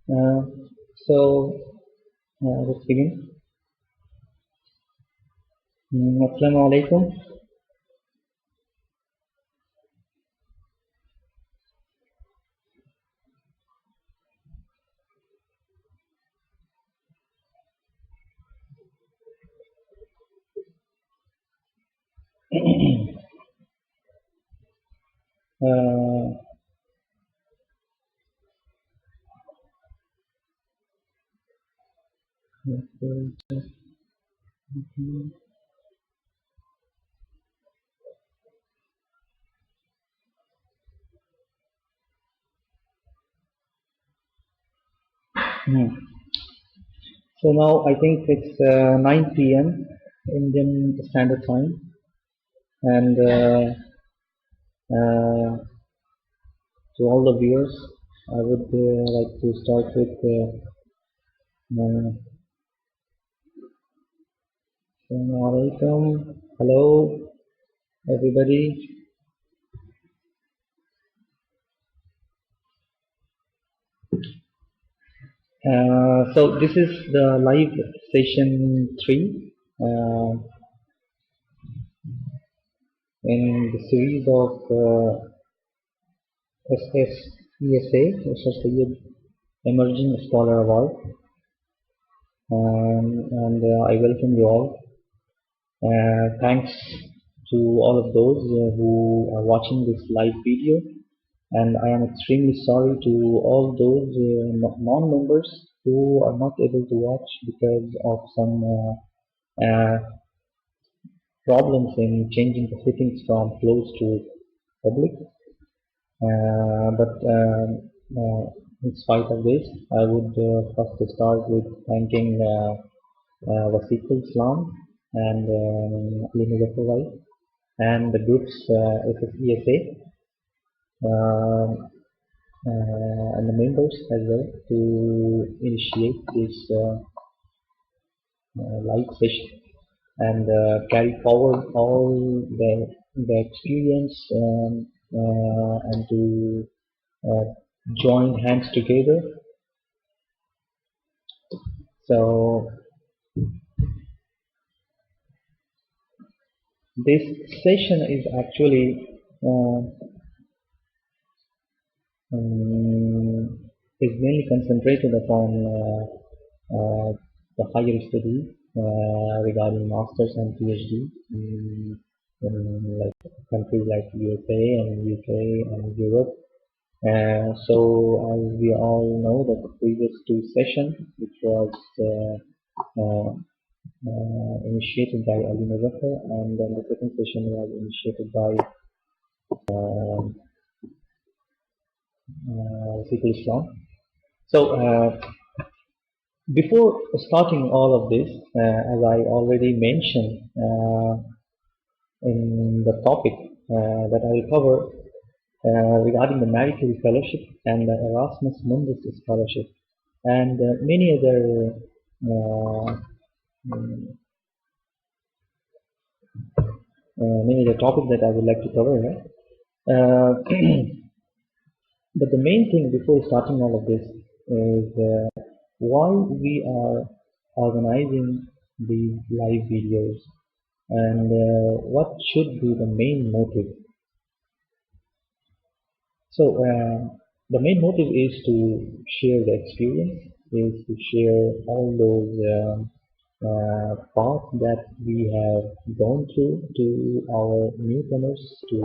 Uh, so let's begin. Assalamu alaikum. So now I think it's 9 p.m. Indian Standard Time, and to all the viewers, I would like to start with uh, Assalamu alaikum. Hello, everybody. So this is the live session 3 in the series of SSESA, SSESA Emerging Scholar Award, and I welcome you all. Thanks to all of those who are watching this live video, and I am extremely sorry to all those non-members who are not able to watch because of some problems in changing the settings from closed to public. But in spite of this, I would first start with thanking Wasiqul Islam and Ali Muzaffar and the groups SSESA and the members as well to initiate this live session and carry forward all the experience and to uh, join hands together. So this session is actually is mainly concentrated upon the higher studies regarding masters and PhD in like countries like USA and UK and Europe. So as we all know that the previous two sessions, which was uh, initiated by Ali Muzaffar, and then the second session was initiated by Sikh Islam. So before starting all of this, as I already mentioned in the topic that I will cover regarding the Marie Curie Fellowship and the Erasmus Mundus Scholarship, and many other topics that I would like to cover here. But the main thing before starting all of this is why we are organizing these live videos, and what should be the main motive. So the main motive is to share the experience, is to share all those paths that we have gone through to our newcomers, to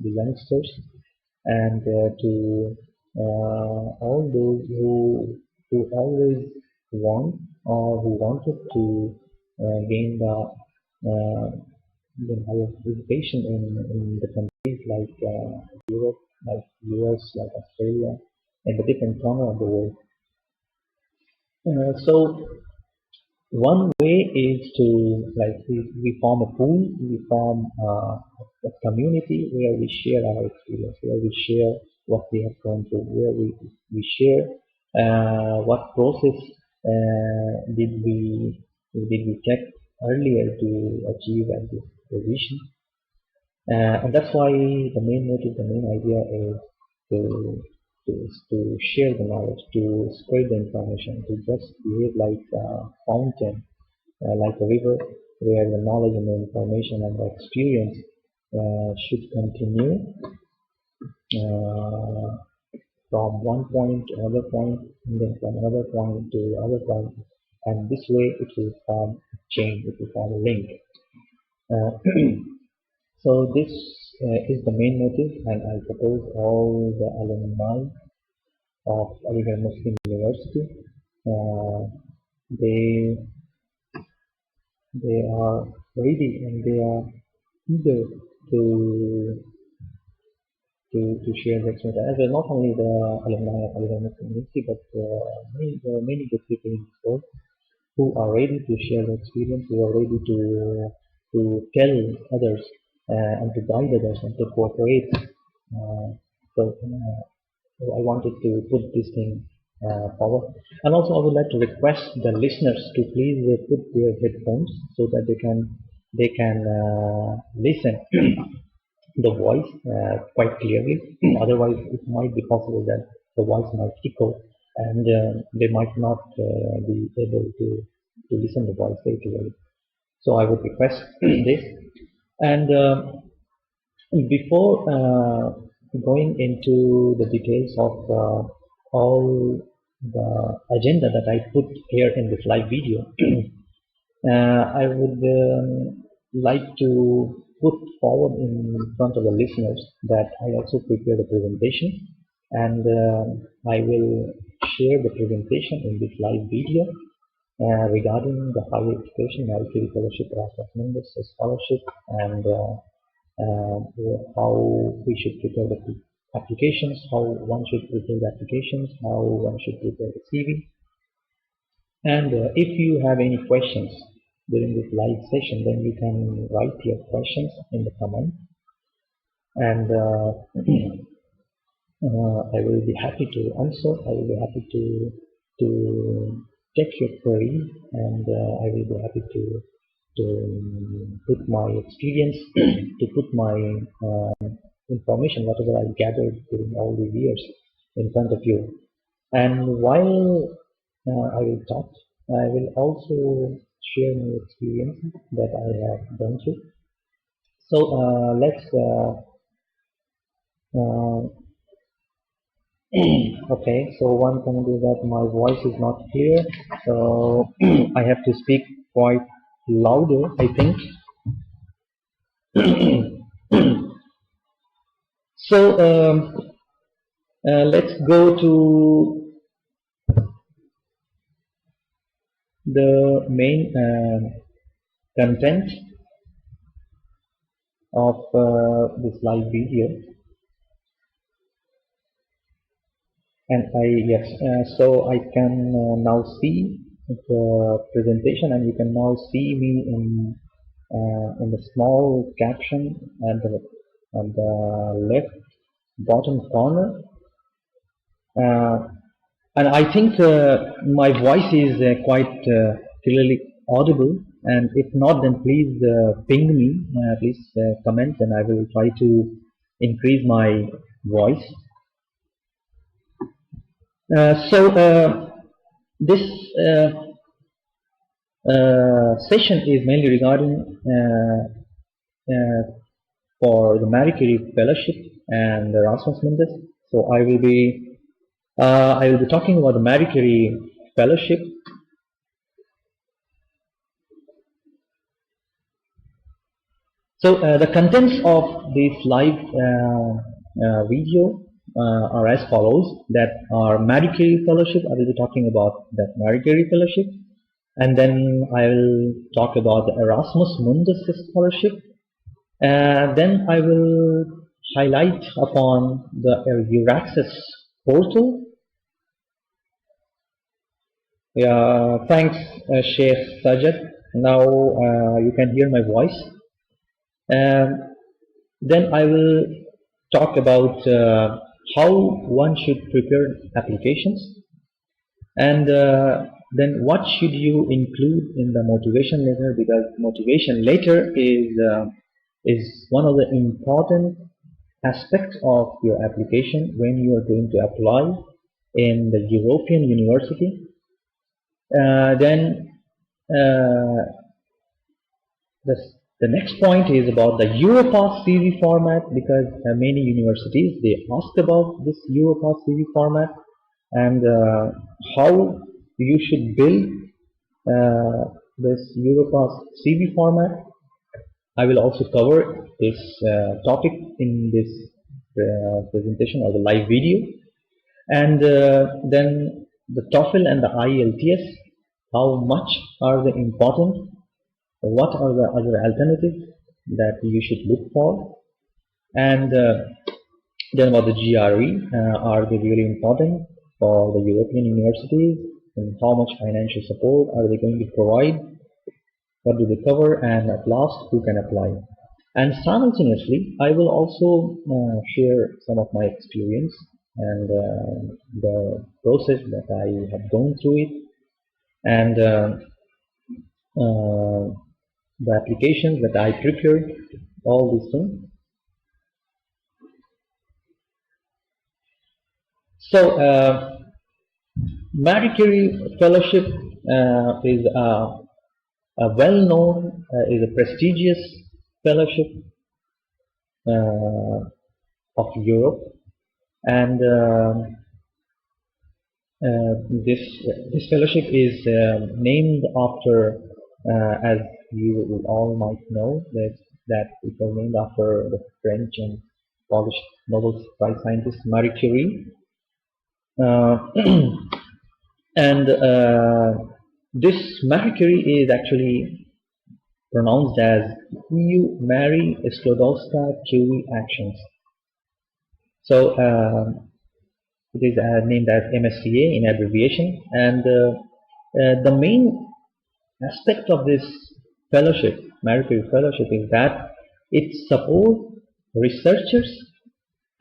the youngsters, and to all those who always want or who wanted to gain uh, the higher education in the countries like Europe, like US, like Australia, and the different corner of the world. So one way is to like we form a pool, we form a community where we share our experience, where we share what we have gone through, where we share what process did we take earlier to achieve at this position. And that's why the main motive, the main idea is to to share the knowledge, to spread the information, to just behave like a fountain, like a river, where the knowledge and the information and the experience should continue uh, from one point to another point, and then from another point to another point, and this way it will form a chain, it will form a link. Uh, So this is the main motive, and I propose all the alumni of Aligarh Muslim University. Uh, they they are ready and they are eager to to share their experience. As well, not only the alumni of Aligarh Muslim University, but there are many good people in this world. who are ready to share their experience, who are ready to tell others and to guide others and to cooperate. So I wanted to put this thing forward. And also I would like to request the listeners to please put their headphones so that they can listen the voice quite clearly. Otherwise, it might be possible that the voice might echo and they might not be able to listen the voice very clearly. So I would request this. And before going into the details of all the agenda that I put here in this live video, I would like to put forward in front of the listeners that I also prepared a presentation, and I will share the presentation in this live video regarding the higher education, Marie Curie Fellowship, Erasmus Mundus Scholarship, and how we should prepare the applications, how one should prepare the applications, how one should prepare the CV. And if you have any questions during this live session, then you can write your questions in the comment, and I will be happy to answer. I will be happy to take your queries, and I will be happy to put my experience, to put my information, whatever I gathered during all these years, in front of you. And while I will talk, I will also share my experience that I have done through. So let's okay, so one comment is that my voice is not clear, so I have to speak quite louder, I think. So let's go to the main content of this live video. And so I can now see the presentation, and you can now see me in the small caption at the left bottom corner. And I think my voice is quite clearly audible, and if not, then please ping me, please comment, and I will try to increase my voice. This session is mainly regarding for the Marie Curie Fellowship and the Erasmus Mundus. So I will be talking about the Marie Curie Fellowship. So the contents of this live video are as follows: that our Marie Curie Fellowship, I will be talking about that Marie Curie Fellowship, and then I will talk about the Erasmus Mundus Scholarship. Then I will highlight upon the EURAXESS portal. Thanks, Sheikh Sajid. Now you can hear my voice. Then I will talk about how one should prepare applications, and then what should you include in the motivation letter, because motivation letter is one of the important aspects of your application when you are going to apply in the European university. Then the next point is about the Europass CV format, because many universities, they ask about this Europass CV format, and how you should build this Europass CV format. I will also cover this topic in this presentation or the live video. And then the TOEFL and the IELTS, how much are they important? What are the other alternatives that you should look for? And then about the GRE, are they really important for the European universities? and how much financial support are they going to provide, what do they cover, and at last who can apply. And simultaneously, I will also share some of my experience and the process that I have gone through it, and the applications that I prepared, all these things. So, Marie Curie Fellowship is a well-known, is a prestigious fellowship of Europe, and this fellowship is named after, as you all might know, that it was named after the French and Polish Nobel Prize scientist Marie Curie, and this Marie Curie is actually pronounced as EU Marie Sklodowska-Curie Actions. So it is named as MSCA in abbreviation, and the main aspect of this fellowship, Marie Curie Fellowship, is that it supports researchers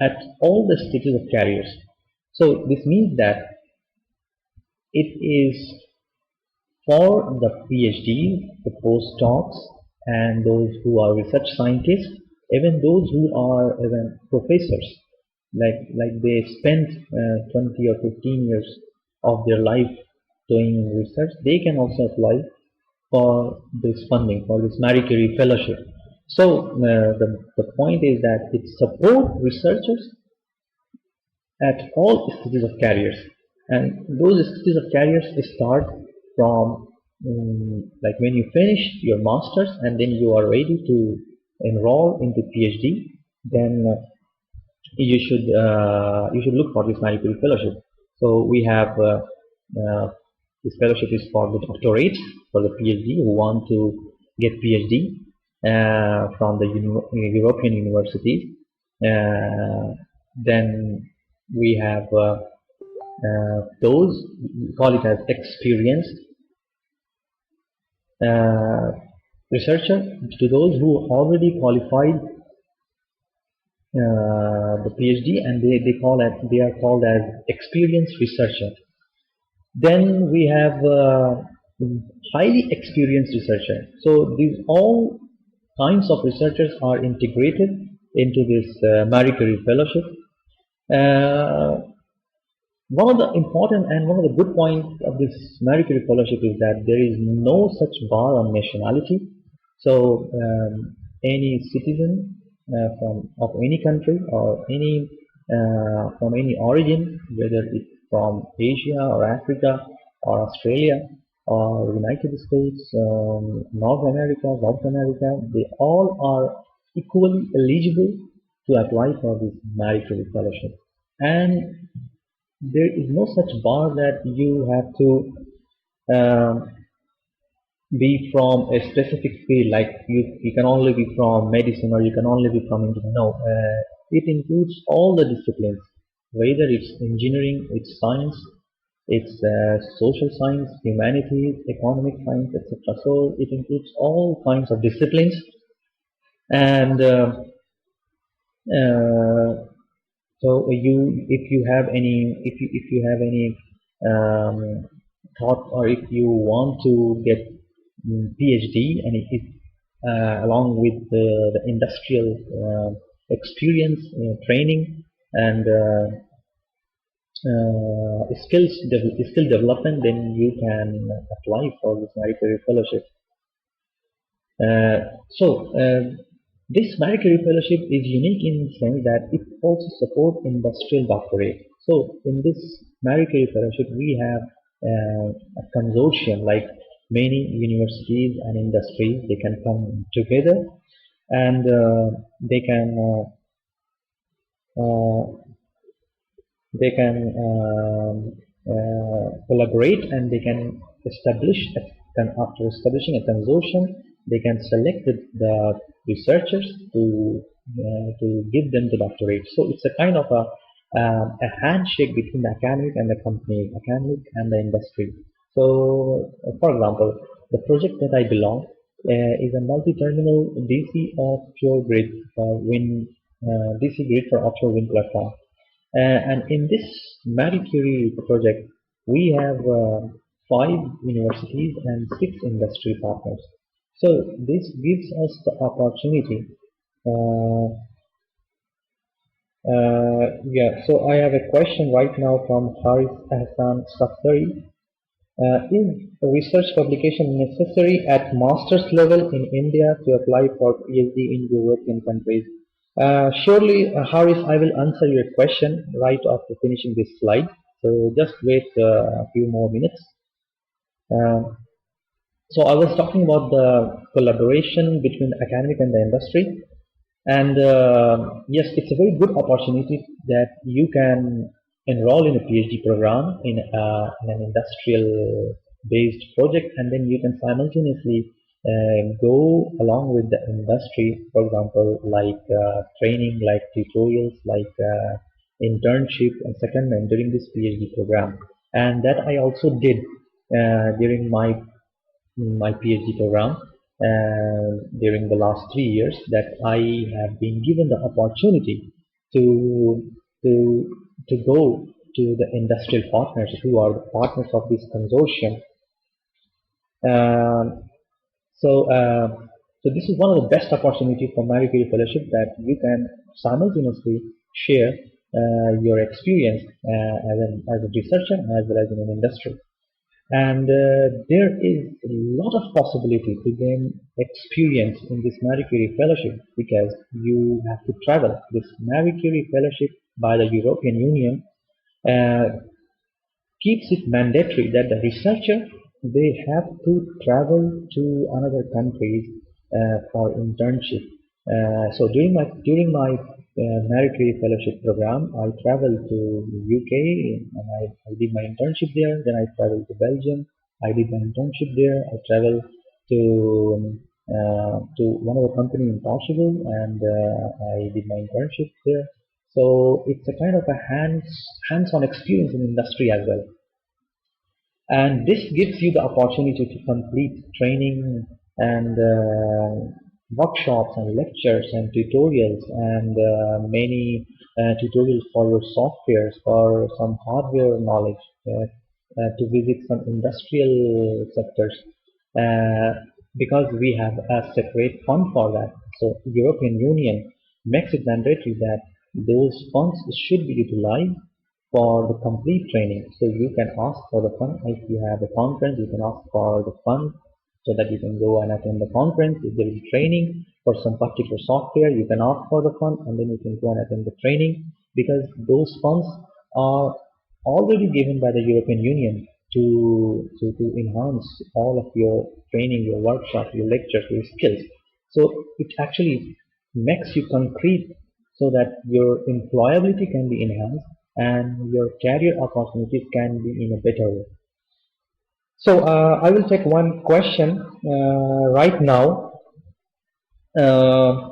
at all the stages of careers. So this means that it is for the PhD, the postdocs, and those who are research scientists, even those who are even professors, like they spent 20 or 15 years of their life doing research, they can also apply for this funding, for this Marie Curie Fellowship. So the point is that it supports researchers at all stages of careers, and those stages of careers start from like when you finish your masters and then you are ready to enroll into PhD, then you should look for this Marie Curie Fellowship. So we have this fellowship is for the doctorates, for the PhD who want to get PhD from the European universities. Then we have those, we call it as experienced researcher, to those who already qualified the PhD, and they are called as experienced researcher. Then we have highly experienced researcher. So these all kinds of researchers are integrated into this Marie Curie Fellowship. One of the important and one of the good points of this Marie Curie Fellowship is that there is no such bar on nationality. So any citizen of any country or any from any origin, whether it's from Asia or Africa or Australia or United States, North America, South America, they all are equally eligible to apply for this Marie Curie Fellowship. And there is no such bar that you have to be from a specific field, like you can only be from medicine or you can only be from engineering. No, it includes all the disciplines, whether it's engineering, it's science, it's social science, humanities, economic science, etc. So it includes all kinds of disciplines, and so if you have any thought, or if you want to get PhD, and along with the industrial experience, training, and skill development, then you can apply for this Marie Curie Fellowship. This Marie Curie Fellowship is unique in the sense that it also supports industrial doctorate. So in this Marie Curie Fellowship, we have a consortium, like many universities and industries. They can come together, and they can collaborate, and they can establish after establishing a consortium, they can select the researchers to give them the doctorate. So it's a kind of a handshake between the academic and the company, academic and the industry. For example, the project that I belong is a multi-terminal DC offshore grid wind DC grid for offshore wind platform. And in this Marie Curie project, we have 5 universities and 6 industry partners. So this gives us the opportunity. Uh, so I have a question right now from Haris Ahsan Safdari. Is research publication necessary at master's level in India to apply for PhD in European countries? Surely, Haris, I will answer your question right after finishing this slide. So just wait a few more minutes. Uh, so I was talking about the collaboration between the academic and the industry. And yes, it's a very good opportunity that you can enroll in a PhD program in an industrial based project, and then you can simultaneously go along with the industry, for example, like training, like tutorials, like internship and secondment during this PhD program. And that I also did during my PhD program during the last 3 years, that I have been given the opportunity to to to go to the industrial partners who are the partners of this consortium. Um, so, uh, so this is one of the best opportunity for Marie Curie Fellowship, that you can simultaneously share your experience as a researcher as well as in an industry. And there is a lot of possibility to gain experience in this Marie Curie Fellowship, because you have to travel. This Marie Curie Fellowship by the European Union uh, keeps it mandatory that the researcher, they have to travel to another countries for internship. So during my Marie Curie Fellowship program, I traveled to UK and I did my internship there. Then I traveled to Belgium. I did my internship there. I traveled to one of the company in Portugal, and I did my internship there. So it's a kind of a hands-on experience in industry as well. And this gives you the opportunity to complete training and workshops and lectures and tutorials and many tutorials for your softwares, for some hardware knowledge, to visit some industrial sectors, uh, because we have a separate fund for that. So European Union makes it mandatory that those funds should be utilized for the complete training. So you can ask for the fund. If you have a conference, you can ask for the fund so that you can go and attend the conference. If there is training for some particular software, you can ask for the fund, and then you can go and attend the training, because those funds are already given by the European Union to enhance all of your training, your workshop, your lectures, your skills. So it actually makes you concrete, so that your employability can be enhanced and your career opportunities can be in a better way. So I will take one question right now uh,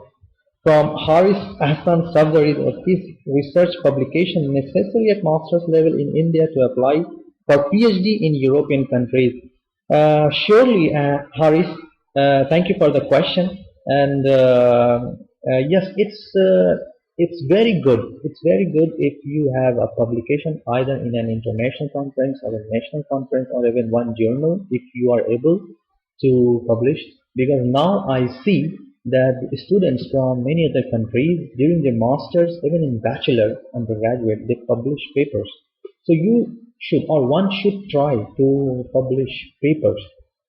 from Haris Ahsan Safdari. Is research publication necessary at master's level in India to apply for PhD in European countries? Surely, Haris, thank you for the question. And yes, it's very good. It's very good if you have a publication either in an international conference or a national conference or even one journal, if you are able to publish. Because now I see that students from many other countries during their masters, even in bachelor, undergraduate, they publish papers. So you should, or one should try to publish papers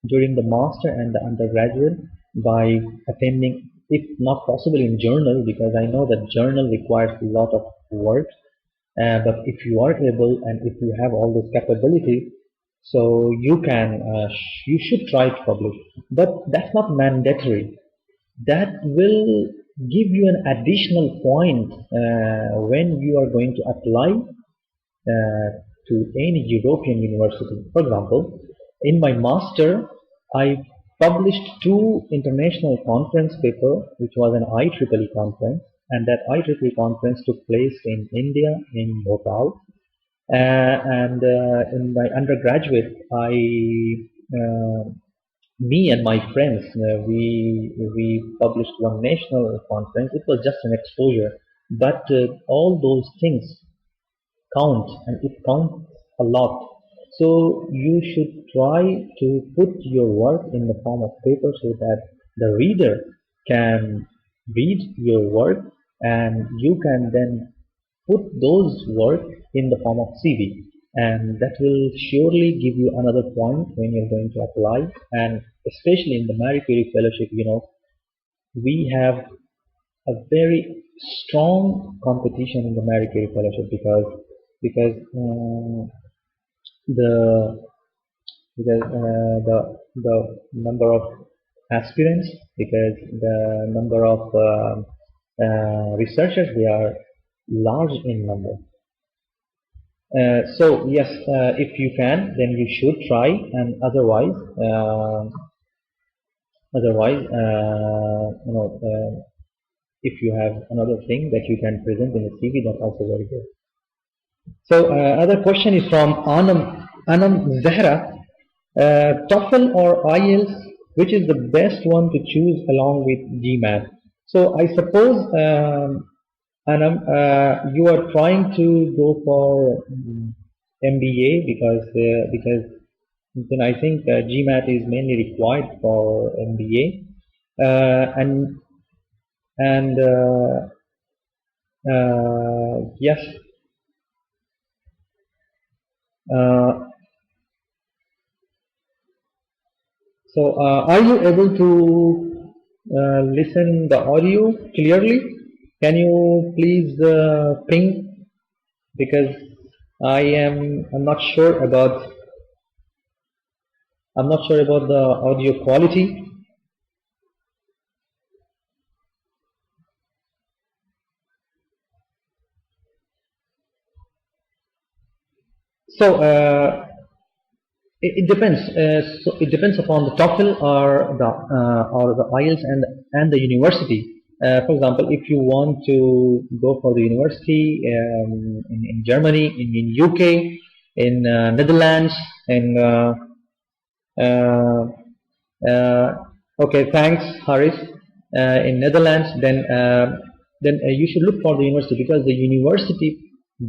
during the master and the undergraduate by attending, if not possible in journal, because I know that journal requires a lot of work. But if you are able and if you have all this capability, so you should try to publish. But that's not mandatory. That will give you an additional point when you are going to apply to any European university. For example, in my master, I published 2 international conference paper, which was an IEEE conference, and that IEEE conference took place in India in Bhopal. And in my undergraduate, uh, me and my friends, we published one national conference. It was just an exposure, but all those things count, and it counts a lot. So you should try to put your work in the form of paper so that the reader can read your work, and you can then put those work in the form of CV, and that will surely give you another point when you're going to apply. And especially in the Marie Curie fellowship, we have a very strong competition in the Marie Curie fellowship, because the the number of aspirants, because the number of researchers, they are large in number. So yes, if you can, then you should try, and otherwise, if you have another thing that you can present in the CV, that's also very good. So another question is from Anam Zahra. TOEFL or IELTS, which is the best one to choose along with GMAT? So I suppose, Anam, you are trying to go for MBA, because then I think GMAT is mainly required for MBA, and yes. Uh, so are you able to listen the audio clearly? Can you please ping, because I'm not sure about the audio quality. So it depends. So it depends upon the TOEFL or the IELTS and the university. For example, if you want to go for the university in Germany, in UK, in Netherlands, in uh, okay, thanks, Haris. In Netherlands, then you should look for the university, because the university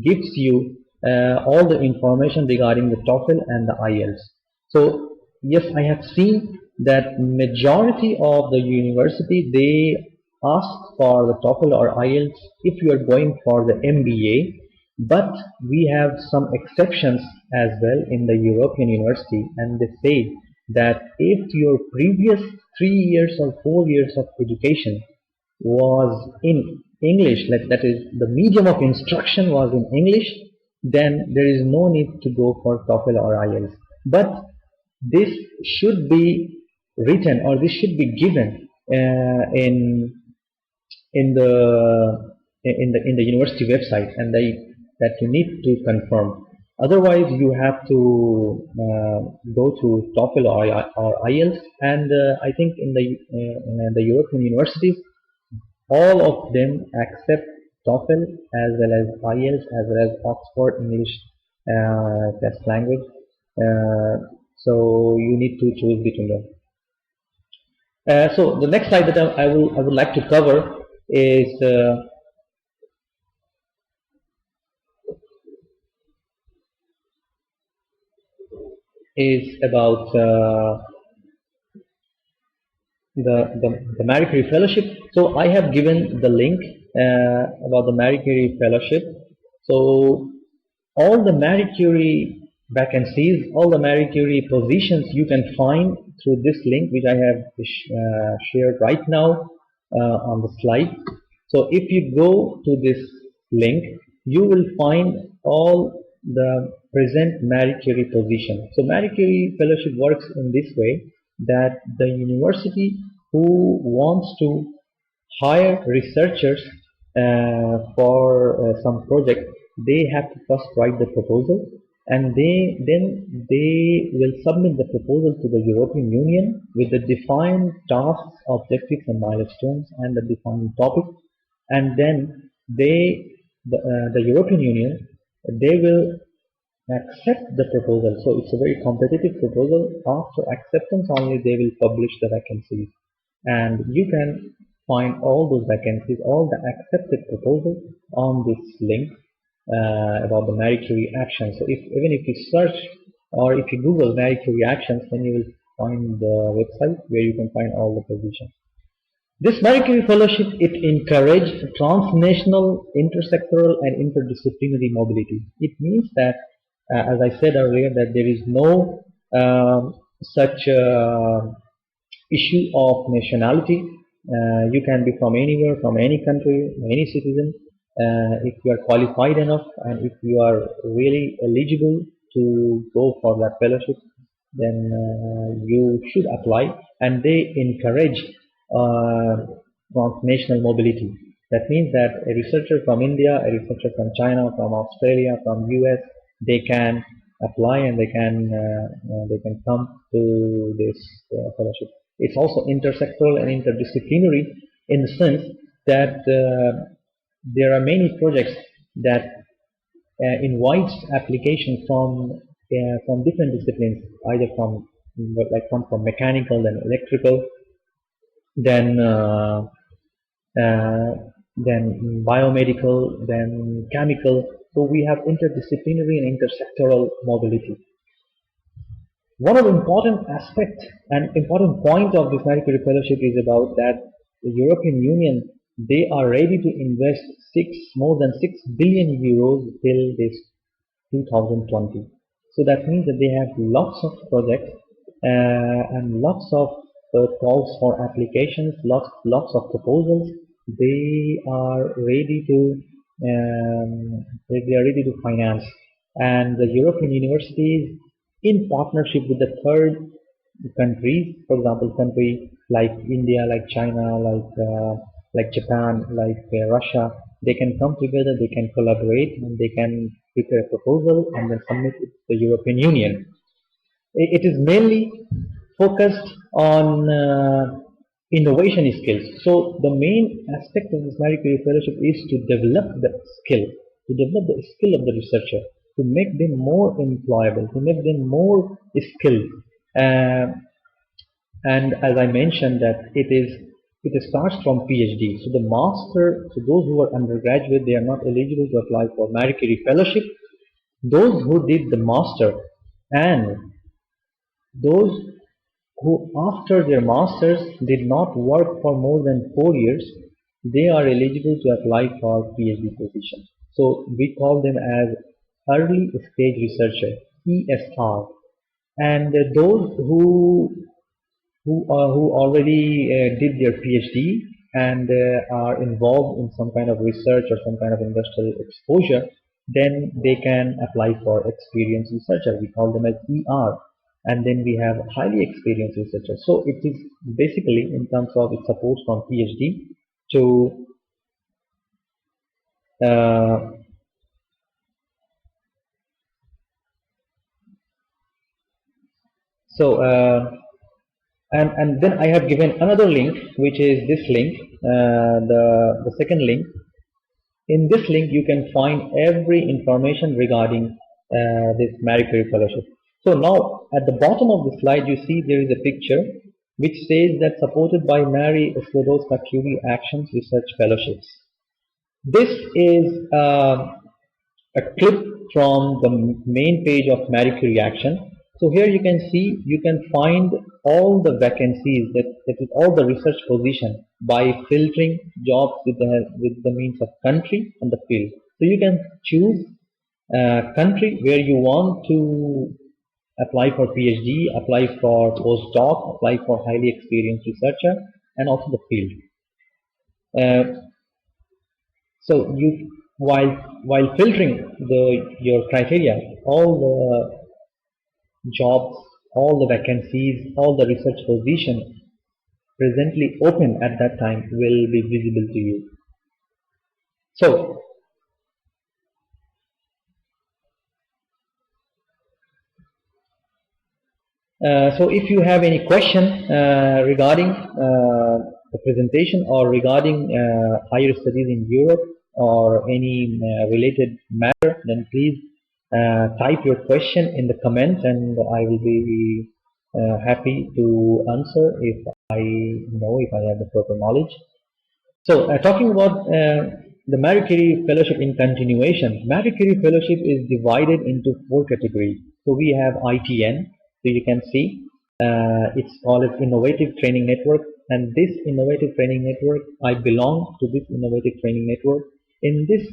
gives you all the information regarding the TOEFL and the IELTS. So yes, I have seen that majority of the university, they ask for the TOEFL or IELTS if you are going for the MBA, but we have some exceptions as well in the European university, and they say that if your previous 3 years or 4 years of education was in English, like that is the medium of instruction was in English, then there is no need to go for TOEFL or IELTS. But this should be written, or this should be given in the in the university website, and that you need to confirm. Otherwise, you have to go to TOEFL or IELTS, and I think in the European universities, all of them accept TOEFL as well as IELTS as well as Oxford English test language. Uh, so you need to choose between them. So the next slide that I would like to cover is about the Marie Curie Fellowship. So I have given the link about the Marie Curie Fellowship. So all the Marie Curie vacancies, all the Marie Curie positions you can find through this link, which I have shared right now on the slide. So if you go to this link, you will find all the present Marie Curie position. So Marie Curie Fellowship works in this way, that the university who wants to hire researchers for some project, they have to first write the proposal, and they will submit the proposal to the European Union with the defined tasks, objectives, and milestones, and the defined topic. And then the European Union, they will accept the proposal. So it's a very competitive proposal. After acceptance only they will publish the vacancies, and you can find all those vacancies, all the accepted proposals on this link about the Marie Curie actions. So even if you search or if you Google Marie Curie actions, then you will find the website where you can find all the positions. This Marie Curie Fellowship, it encouraged transnational, intersectoral, and interdisciplinary mobility. It means that, as I said earlier, that there is no such issue of nationality. You can be from anywhere, from any country, any citizen. If you are qualified enough and if you are really eligible to go for that fellowship, then you should apply. And they encourage transnational mobility. That means that a researcher from India, a researcher from China, from Australia, from US, they can apply and they can come to this fellowship. It's also intersectoral and interdisciplinary in the sense that there are many projects that invites application from different disciplines, either from mechanical, then electrical, then biomedical, then chemical. So we have interdisciplinary and intersectoral mobility. One of the important aspects and important point of this Marie Curie Fellowship is about that the European Union, they are ready to invest more than 6 billion euros till this 2020. So that means that they have lots of projects and lots of calls for applications, lots of proposals. They are ready to finance, and the European universities, in partnership with the third countries, for example, countries like India, like China, like Japan, like Russia, they can come together, they can collaborate, and they can prepare a proposal and then submit it to the European Union. It is mainly focused on innovation skills. So the main aspect of this Marie Curie Fellowship is to develop the skill, of the researcher, to make them more employable, to make them more skilled. And as I mentioned, that it starts from PhD. So the master, so those who are undergraduate, they are not eligible to apply for Marie Curie Fellowship. Those who did the master and those who after their masters did not work for more than 4 years, they are eligible to apply for PhD position. So we call them as early stage researcher, ESR. And those who already did their PhD and are involved in some kind of research or some kind of industrial exposure, then they can apply for experienced researcher. We call them as ER. And then we have highly experienced researchers. So it is basically, in terms of its support from PhD to and then I have given another link, which is this link, the second link. In this link, you can find every information regarding this Marie Curie Fellowship. So now, at the bottom of the slide, you see there is a picture which says that supported by Marie Curie Actions Research Fellowships. This is a clip from the main page of Marie Curie Action. So here you can see, you can find all the vacancies, that is all the research position, by filtering jobs with the means of country and the field. So you can choose country where you want to apply for PhD, apply for postdoc, apply for highly experienced researcher, and also the field. So you, while filtering your criteria, all the jobs, all the vacancies, all the research positions presently open at that time will be visible to you. So if you have any question regarding the presentation or regarding higher studies in Europe or any related matter, then please type your question in the comments, and I will be happy to answer if I know, if I have the proper knowledge. So, talking about the Marie Curie Fellowship in continuation, Marie Curie Fellowship is divided into 4 categories. So, we have ITN, so you can see it's called as Innovative Training Network, and this Innovative Training Network, I belong to this Innovative Training Network. In this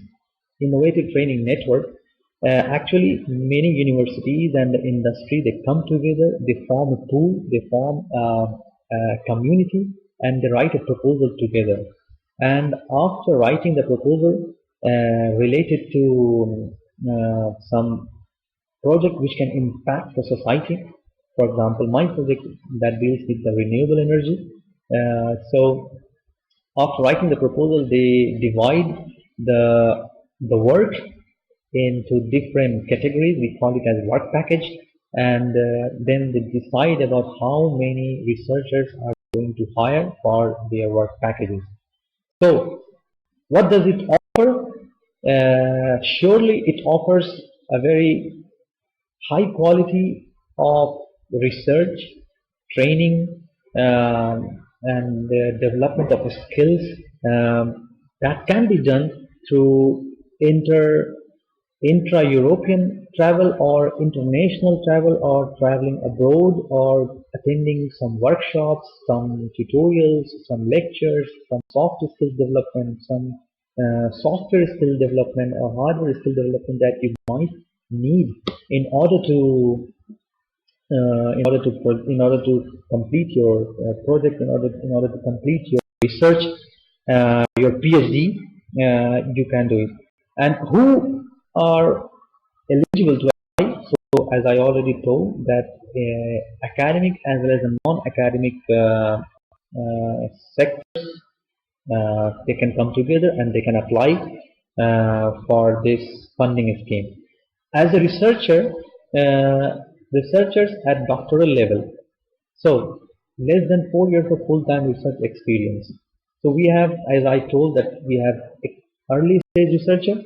Innovative Training Network, actually many universities and the industry, they come together, they form a pool, they form a community, and they write a proposal together. And after writing the proposal related to some project which can impact the society, for example, my project that deals with the renewable energy. So after writing the proposal, they divide the work into different categories. We call it as work package, and then they decide about how many researchers are going to hire for their work packages. So what does it offer? Surely it offers a very high quality of research, training, and the development of skills that can be done through intra-European travel or international travel, or traveling abroad, or attending some workshops, some tutorials, some lectures, some soft skills development, some software skill development or hardware skill development that you might need in order to complete your project, in order to complete your research, your PhD. You can do it. And who are eligible to apply? So as I already told, that academic as well as non-academic sectors, they can come together and they can apply for this funding scheme. As a researcher, researchers at doctoral level, so less than 4 years of full-time research experience. So we have, as I told, that we have early stage researcher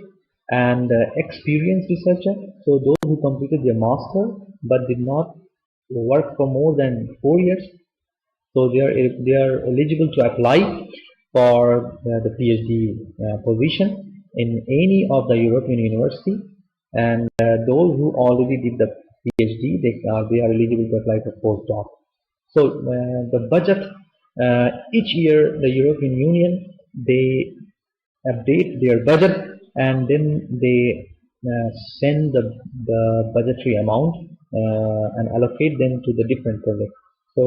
and experienced researcher. So those who completed their master but did not work for more than 4 years, so they are eligible to apply for the PhD position in any of the European university. And those who already did the PhD, they are eligible to apply for postdoc. So the budget, each year the European Union, they update their budget, and then they send the budgetary amount and allocate them to the different projects. So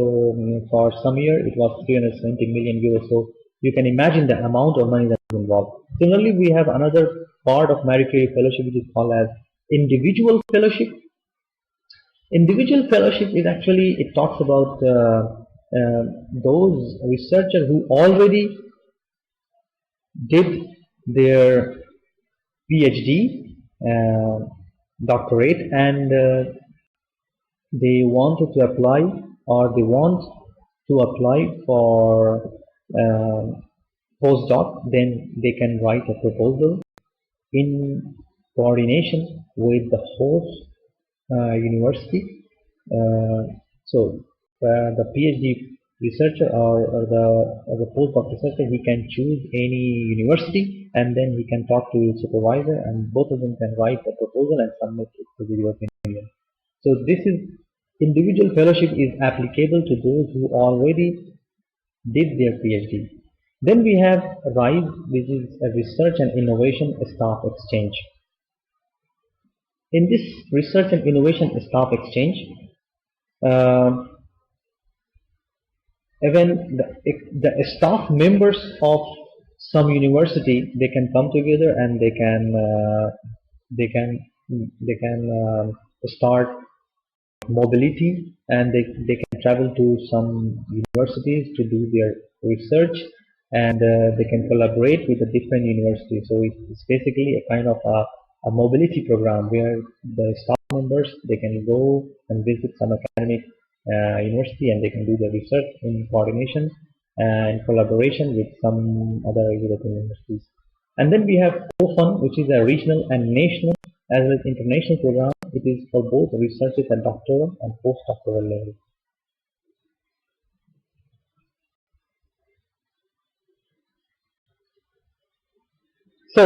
for some year it was 370 million euros. So you can imagine the amount of money that is involved. Similarly, we have another part of Marie Curie Fellowship which is called as individual fellowship. Individual fellowship is actually, it talks about those researchers who already did their PhD, doctorate, and they wanted to apply, or they want to apply for postdoc. Then they can write a proposal in coordination with the host university. So the PhD researcher or the postdoc researcher, he can choose any university, and then he can talk to his supervisor, and both of them can write a proposal and submit it to the European Union. So this is, individual fellowship is applicable to those who already did their PhD. Then we have RISE, which is a research and innovation staff exchange. In this research and innovation staff exchange, even the staff members of some university, they can come together and they can start mobility, and they can travel to some universities to do their research, and they can collaborate with the different universities. So it's basically a kind of a mobility program where the staff members, they can go and visit some academic university, and they can do the research in coordination and collaboration with some other European universities. And then we have COFUN, which is a regional and national as well as international program. It is for both researchers at doctoral and postdoctoral level. So,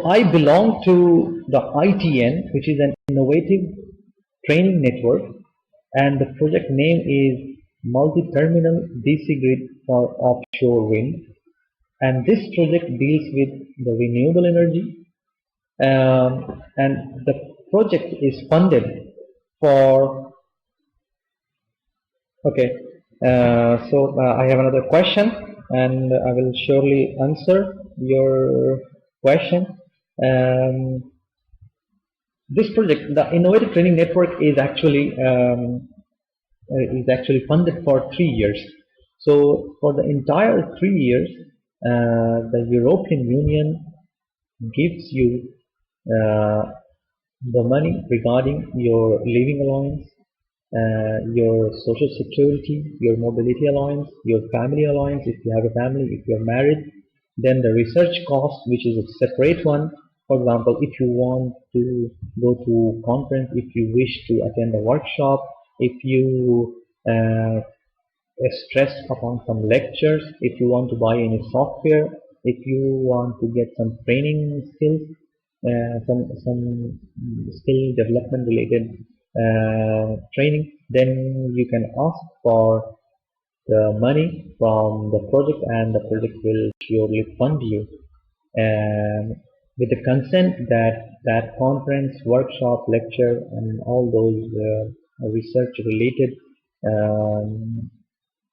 I belong to the ITN, which is an innovative training network, and the project name is Multi-Terminal DC Grid for Offshore Wind. And this project deals with the renewable energy, and the project is funded for. Okay, I have another question, and I will surely answer your question. This project, the Innovative Training Network, is actually funded for 3 years. So for the entire 3 years, the European Union gives you the money regarding your living allowance, your social security, your mobility allowance, your family allowance if you have a family, if you're married, then the research cost, which is a separate one. For example, if you want to go to conference, if you wish to attend a workshop, if you stress upon some lectures, if you want to buy any software, if you want to get some training skills, some skill development related training, then you can ask for the money from the project, and the project will surely fund you, and with the consent that that conference, workshop, lecture, and all those research related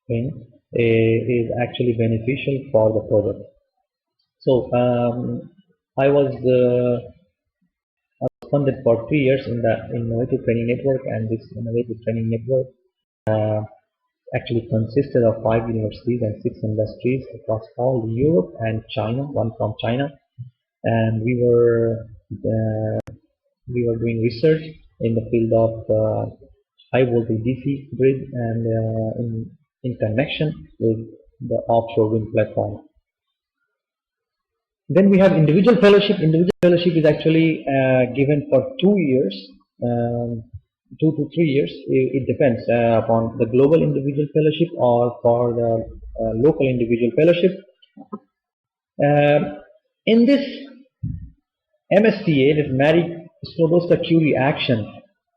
thing is actually beneficial for the project. So I was funded for 3 years in the Innovative Training Network, and this Innovative Training Network actually consisted of 5 universities and 6 industries across all Europe and China, one from China, and we were doing research in the field of high voltage DC grid and in connection with the offshore wind platform. Then we have individual fellowship. Individual fellowship is actually given for 2 years, 2 to 3 years. It depends upon the global individual fellowship or for the local individual fellowship. In this MSCA, this Marie Curie action,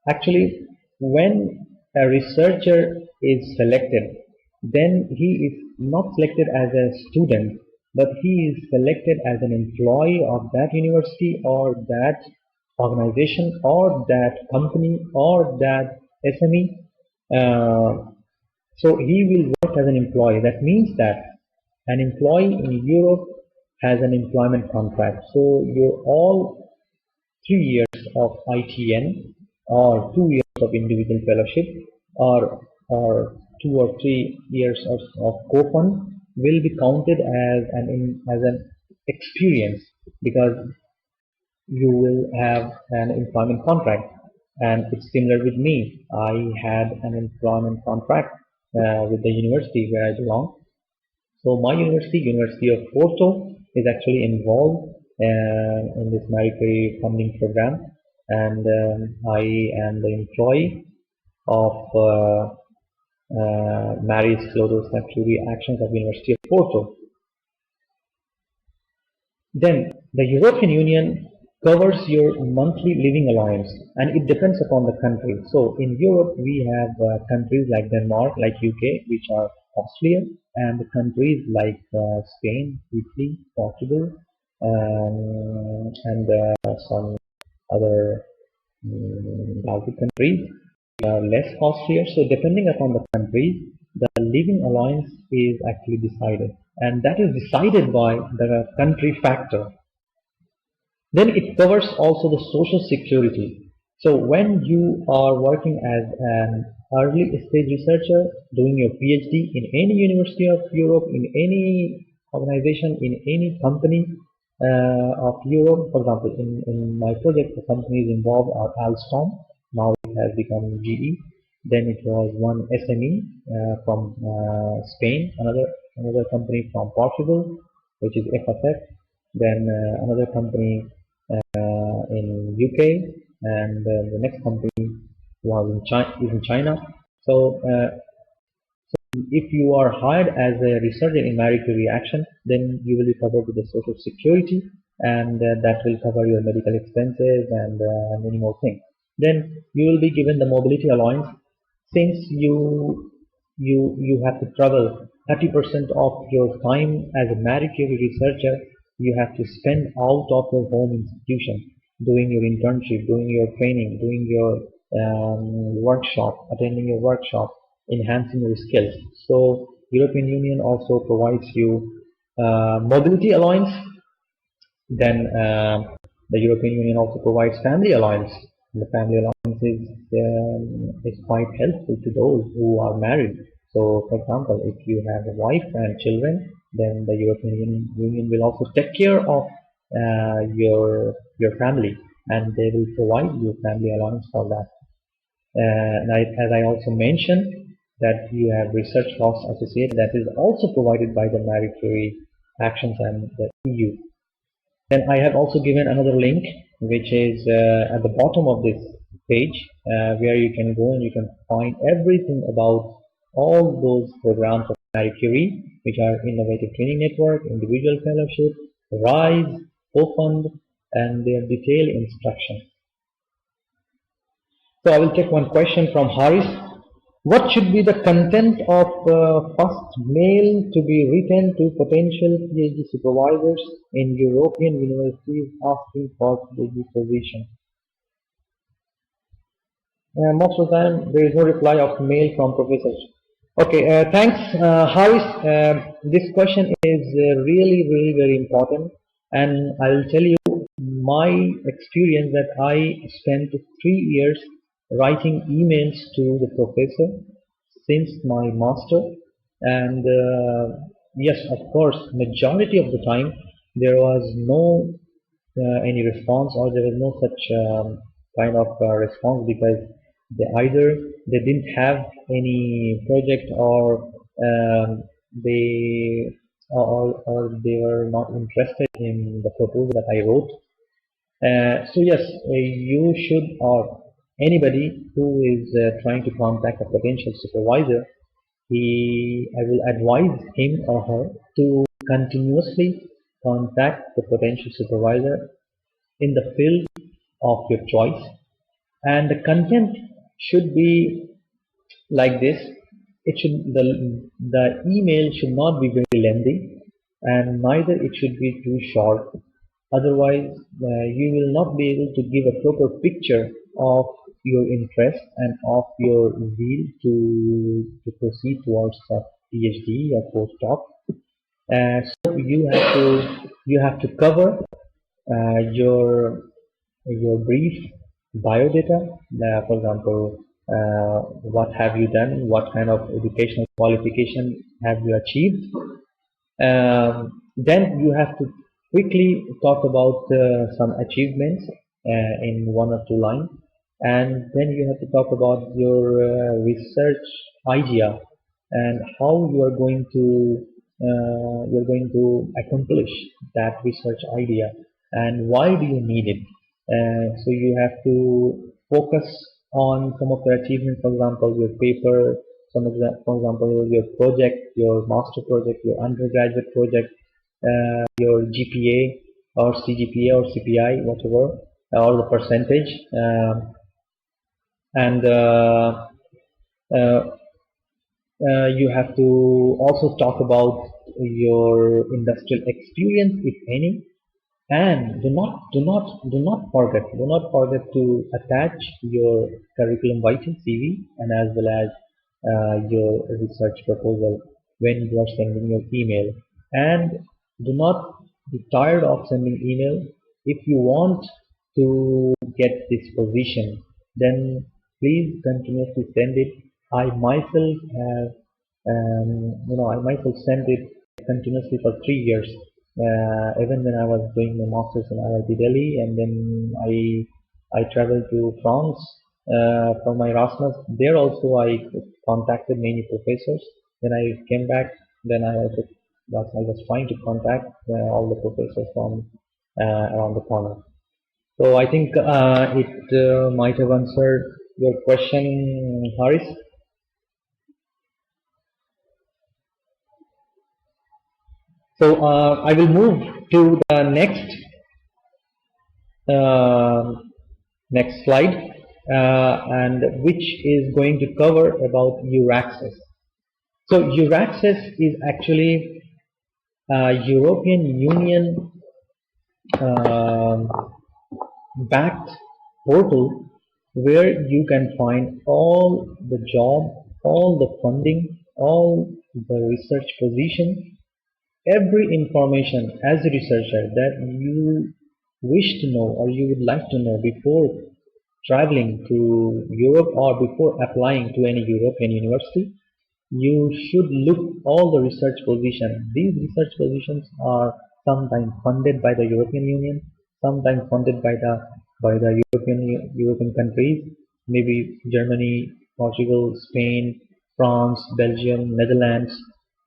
actually, when a researcher is selected, then he is not selected as a student, but he is selected as an employee of that university or that organization or that company or that SME. So he will work as an employee. That means that an employee in Europe has an employment contract. So you're all 3 years of ITN or 2 years of individual fellowship or 2 or 3 years of co-fund will be counted as an experience, because you will have an employment contract. And it's similar with me. I had an employment contract with the university where I belong. So my University of Porto, is actually involved in this Marie Curie funding program, and I am the employee of Marie Curie Actions of University of Porto. Then the European Union covers your monthly living allowance, and it depends upon the country. So in Europe, we have countries like Denmark, like UK, which are costlier, and the countries like Spain, Italy, Portugal, and some other Baltic countries are less costlier. So depending upon the country, the living allowance is actually decided, and that is decided by the country factor. Then it covers also the social security. So when you are working as an early stage researcher, doing your PhD in any university of Europe, in any organization, in any company of Europe, for example, in my project, the companies involved are Alstom. Now it has become GE. Then it was one SME from Spain, another company from Portugal, which is FSF. then another company in UK, and the next company was in China, is in China. So if you are hired as a researcher in Marie Curie action, then you will be covered with the social security, and that will cover your medical expenses and many more things. Then you will be given the mobility allowance, since you have to travel 30% of your time as a Marie Curie researcher. You have to spend out of your home institution, doing your internship, doing your training, doing your workshop, attending your workshop, enhancing your skills. So European Union also provides you mobility allowance. Then the European Union also provides family allowance. And the family allowance is quite helpful to those who are married. So, for example, if you have a wife and children, then the European Union will also take care of your family, and they will provide you family allowance for that. As I also mentioned, that you have research costs associated, that is also provided by the Marie Curie actions and the EU. Then I have also given another link, which is at the bottom of this page, where you can go and you can find everything about all those programs of Marie Curie, which are Innovative Training Network, Individual Fellowship, RISE, co-fund, and their detailed instruction. So I will take one question from Haris. What should be the content of first mail to be written to potential PhD supervisors in European universities asking for PhD position? Most of the time there is no reply of mail from professors. Okay, thanks, Haris. This question is really very important, and I'll tell you my experience that I spent 3 years writing emails to the professor since my master, and yes, of course, majority of the time there was no any response, or there was no such kind of response, because they didn't have any project, or they or they were not interested in the proposal that I wrote. So yes, you should, or anybody who is trying to contact a potential supervisor, I will advise him or her to continuously contact the potential supervisor in the field of your choice, and the content should be like this. It should the email should not be very lengthy, and neither it should be too short. Otherwise, you will not be able to give a proper picture of your interest and of your zeal to proceed towards a PhD or postdoc. So you have to cover your brief biodata. For example, what have you done? What kind of educational qualification have you achieved? Then you have to quickly talk about some achievements in 1 or 2 lines, and then you have to talk about your research idea and how you are going to accomplish that research idea, and why do you need it. So you have to focus on some of the achievements, for example, your paper, for example, your project, your master project, your undergraduate project, your GPA or CGPA or CPI, whatever, or the percentage, and uh, you have to also talk about your industrial experience, if any. And do not forget to attach your curriculum vitae CV, and as well as your research proposal when you are sending your email. And do not be tired of sending email. If you want to get this position, then please continuously send it. I myself have I myself sent it continuously for 3 years, even when I was doing my masters in IIT Delhi, and then I traveled to France for my Erasmus. There also I contacted many professors. Then I came back. Then I also But I was trying to contact all the professors from around the corner. So I think it might have answered your question, Haris. So I will move to the uh, next slide, and which is going to cover about EURAXESS. So EURAXESS is actually a European Union backed portal where you can find all the job, all the funding, all the research position, every information as a researcher that you wish to know or you would like to know before traveling to Europe or before applying to any European university. You should look all the research positions. These research positions are sometimes funded by the European Union, sometimes funded by the European countries, maybe Germany, Portugal, Spain, France, Belgium, Netherlands,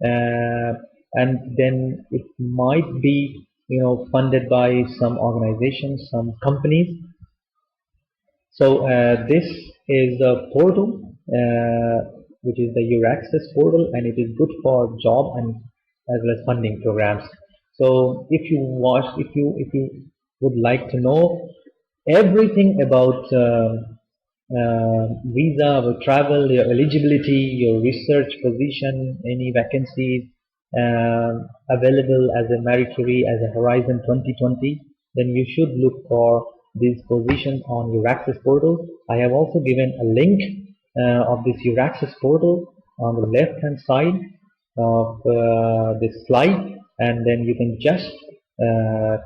uh, and then it might be funded by some organizations, some companies. So this is the portal, which is the EURAXESS portal, and it is good for job and as well as funding programs. So if you would like to know everything about visa, about travel, your eligibility, your research position, any vacancies available as a Marie Curie, as a Horizon 2020, then you should look for these positions on EURAXESS portal. I have also given a link of this EURAXESS portal on the left hand side of this slide, and then you can just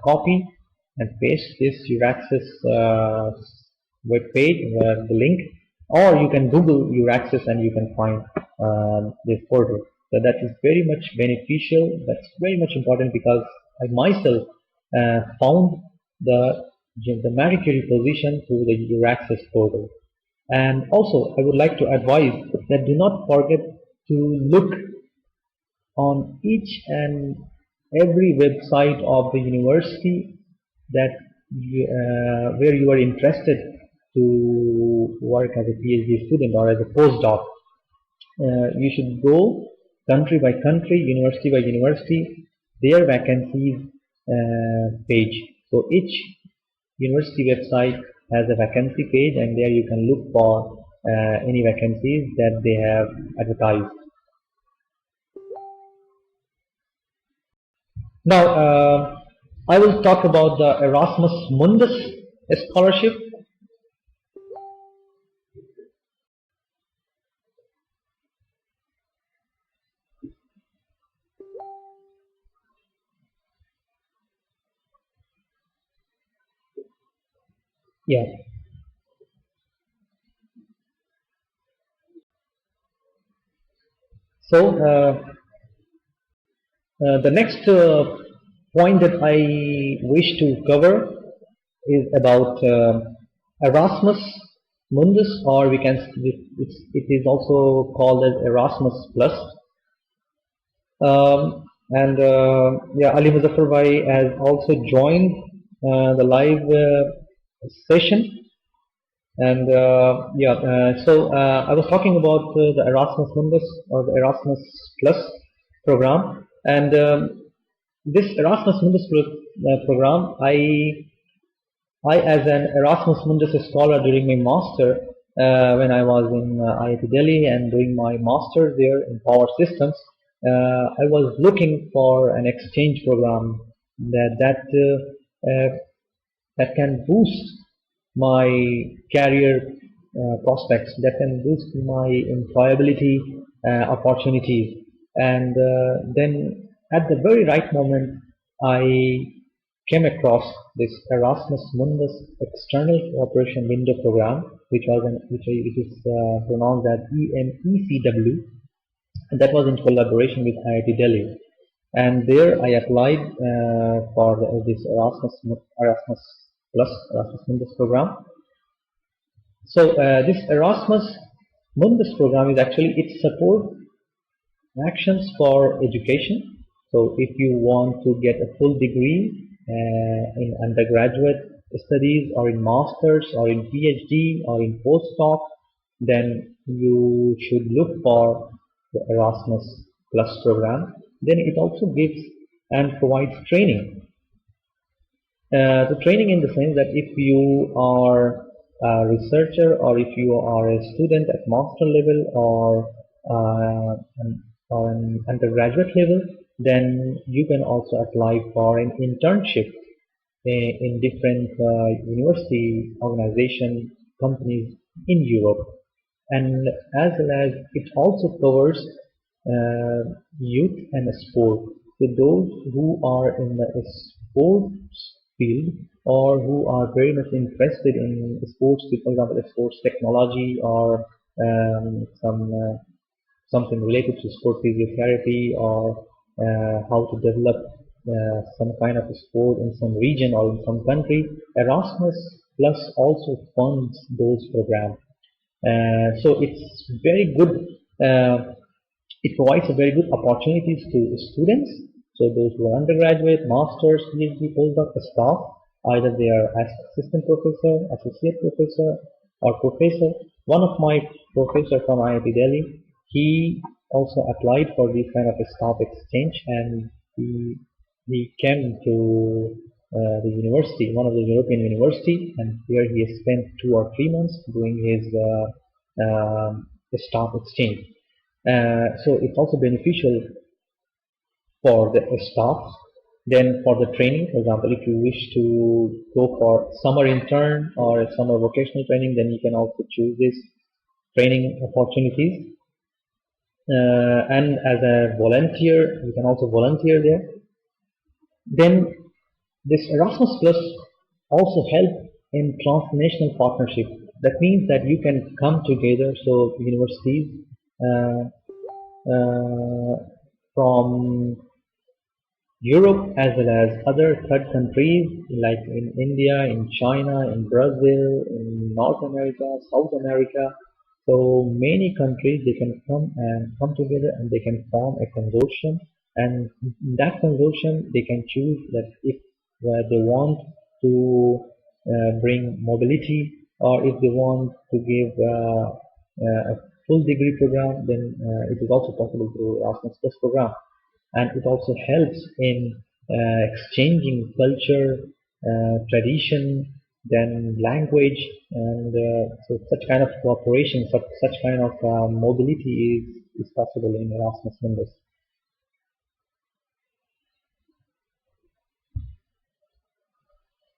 copy and paste this EURAXESS web page, the link, or you can Google EURAXESS and you can find this portal. So that is very much beneficial. That's very much important because I myself found the Marie Curie position through the EURAXESS portal. And also, I would like to advise that do not forget to look on each and every website of the university that where you are interested to work as a PhD student or as a postdoc. You should go country by country, university by university, their vacancies page. So each university website has a vacancy page, and there you can look for any vacancies that they have advertised. Now, I will talk about the Erasmus Mundus scholarship. Yeah. So the next point that I wish to cover is about Erasmus Mundus, or we can it is also called as Erasmus Plus. And yeah, Ali Muzaffar Bhai has also joined the live session. And yeah, so I was talking about the Erasmus Mundus or the Erasmus Plus program, and this Erasmus Mundus program, I as an Erasmus Mundus scholar during my master, when I was in IIT Delhi and doing my master there in power systems, I was looking for an exchange program that can boost my career prospects, that can boost my employability opportunities. And then at the very right moment, I came across this Erasmus Mundus External Cooperation Window Program, which is pronounced as EMECW, and that was in collaboration with IIT Delhi. And there I applied for this Erasmus Plus Erasmus Mundus program. So this Erasmus Mundus program is actually, it supports actions for education. So if you want to get a full degree in undergraduate studies or in masters or in PhD or in postdoc, then you should look for the Erasmus Plus program. Then it also gives and provides training. The training in the sense that if you are a researcher or if you are a student at master level or an undergraduate level, then you can also apply for an internship in different university organization companies in Europe. And as well as it also covers youth and sport. So those who are in the sports field or who are very much interested in sports, for example, sports technology or something related to sport physiotherapy or how to develop some kind of sport in some region or in some country, Erasmus Plus also funds those programs. So it's very good. It provides a very good opportunities to students. So those who are undergraduate, masters, PhD, postdoc, staff, either they are as assistant professor, associate professor, or professor. One of my professor from IIT Delhi, he also applied for this kind of a staff exchange, and he came to the university, one of the European university, and here he has spent 2 or 3 months doing his staff exchange. So it's also beneficial for the staff. Then for the training, for example, if you wish to go for summer intern or a summer vocational training, then you can also choose this training opportunities. And as a volunteer, you can also volunteer there. Then this Erasmus Plus also help in transnational partnership. That means that you can come together, so universities from Europe as well as other third countries like in India, in China, in Brazil, in North America, South America. So many countries, they can come together and they can form a consortium, and in that consortium they can choose that if they want to bring mobility, or if they want to give a full degree program, then it is also possible through Erasmus Plus program. And it also helps in exchanging culture, tradition, then language, and so such kind of cooperation, such kind of mobility is possible in Erasmus Mundus.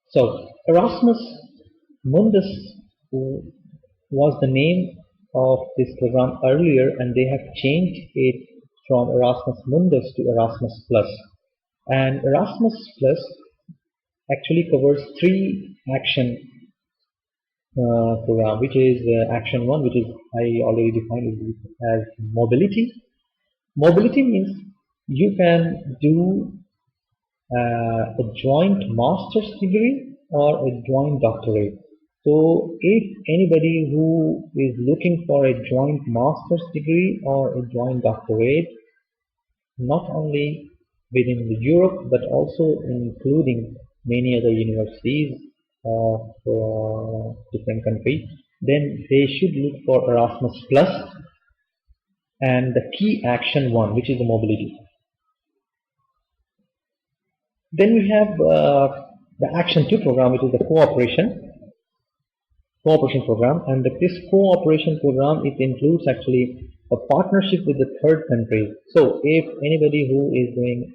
So Erasmus Mundus was the name of this program earlier, and they have changed it from Erasmus Mundus to Erasmus Plus. And Erasmus Plus actually covers 3 action program, which is action 1, which is I already defined it as mobility. Mobility means you can do a joint master's degree or a joint doctorate. So if anybody who is looking for a joint master's degree or a joint doctorate, not only within Europe but also including many other universities of different countries, then they should look for Erasmus Plus and the key action 1, which is the mobility. Then we have the action 2 program, which is the cooperation program, and this cooperation program, it includes actually a partnership with the third countries. So if anybody who is doing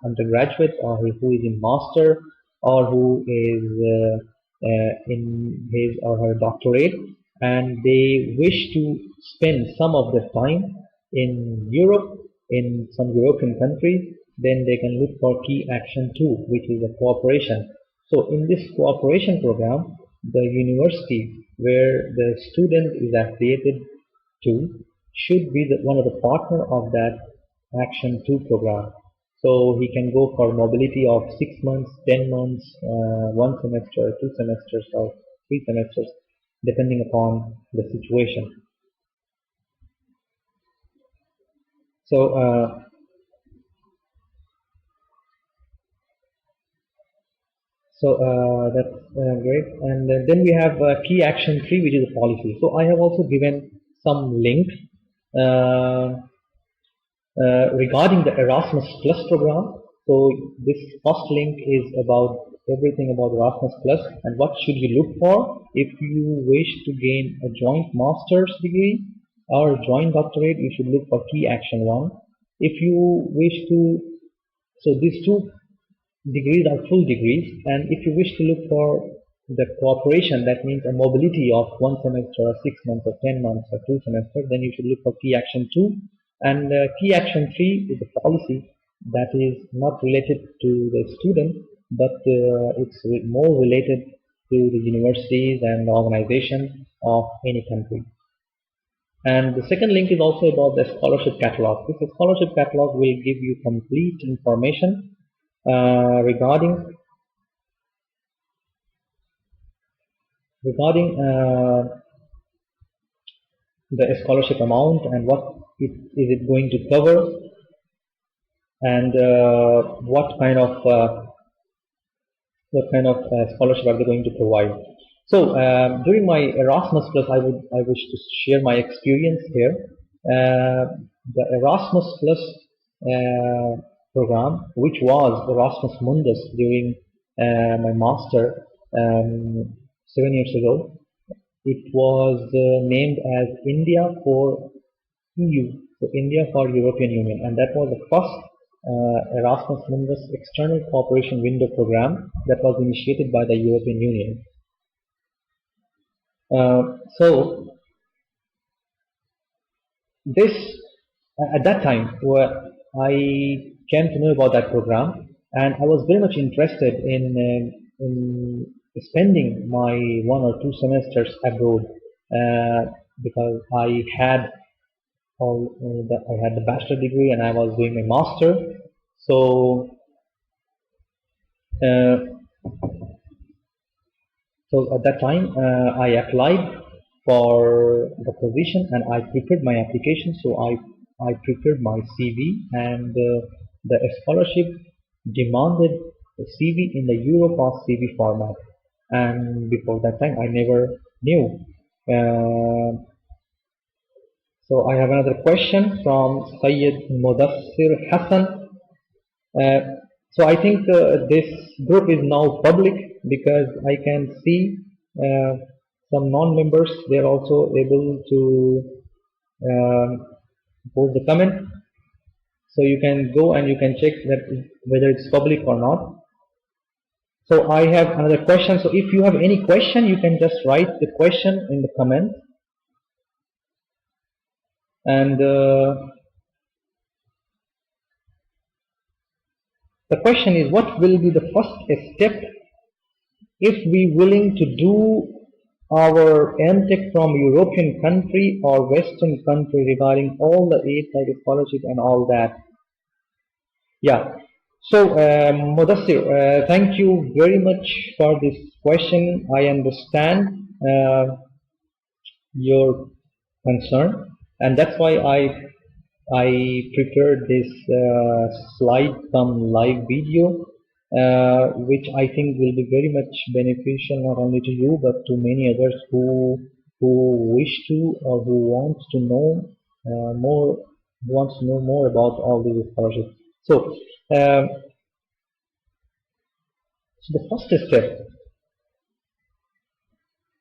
undergraduate or who is in master or who is in his or her doctorate, and they wish to spend some of their time in Europe, in some European countries, then they can look for key action 2, which is a cooperation. So in this cooperation program, the university where the student is affiliated to should be one of the partner of that action 2 program. So he can go for mobility of 6 months, 10 months, 1 semester, 2 semesters, or 3 semesters, depending upon the situation. So So that's great. And then we have key action 3, which is a policy. So I have also given some links uh, regarding the Erasmus Plus program. So this first link is about everything about Erasmus Plus and what should you look for if you wish to gain a joint master's degree or a joint doctorate. You should look for key action 1. If you wish to, so these two degrees are full degrees, and if you wish to look for the cooperation, that means a mobility of 1 semester or 6 months or 10 months or 2 semesters, then you should look for key action 2. And key action 3 is the policy that is not related to the student, but it's more related to the universities and the organization of any country. And the second link is also about the scholarship catalog. This scholarship catalog will give you complete information regarding the scholarship amount and is it going to cover, and what kind of scholarship are they going to provide. So during my Erasmus Plus, I wish to share my experience here. The Erasmus Plus program, which was Erasmus Mundus during my master 7 years ago, it was named as India for EU, so India for European Union, and that was the first Erasmus Mundus External Cooperation Window program that was initiated by the European Union. So this at that time, I came to know about that program, and I was very much interested in spending my 1 or 2 semesters abroad because I had the bachelor degree and I was doing my master. So at that time I applied for the position and I prepared my application. So I prepared my CV, and the scholarship demanded the CV in the Europass CV format. And before that time, I never knew. So I have another question from Syed Mudassir Hassan. So I think this group is now public because I can see some non-members. They are also able to post the comment. So you can go and you can check that whether it's public or not. So I have another question. So if you have any question, you can just write the question in the comment. And the question is, what will be the first step if we willing to do our MTech from European country or Western country regarding all the 8 type of scholarship and all that? Yeah. So Mudassir, thank you very much for this question. I understand your concern, and that's why I prepared this slide come live video, which I think will be very much beneficial not only to you but to many others who wish to or who wants to know more, about all these scholarships. So, so the first step,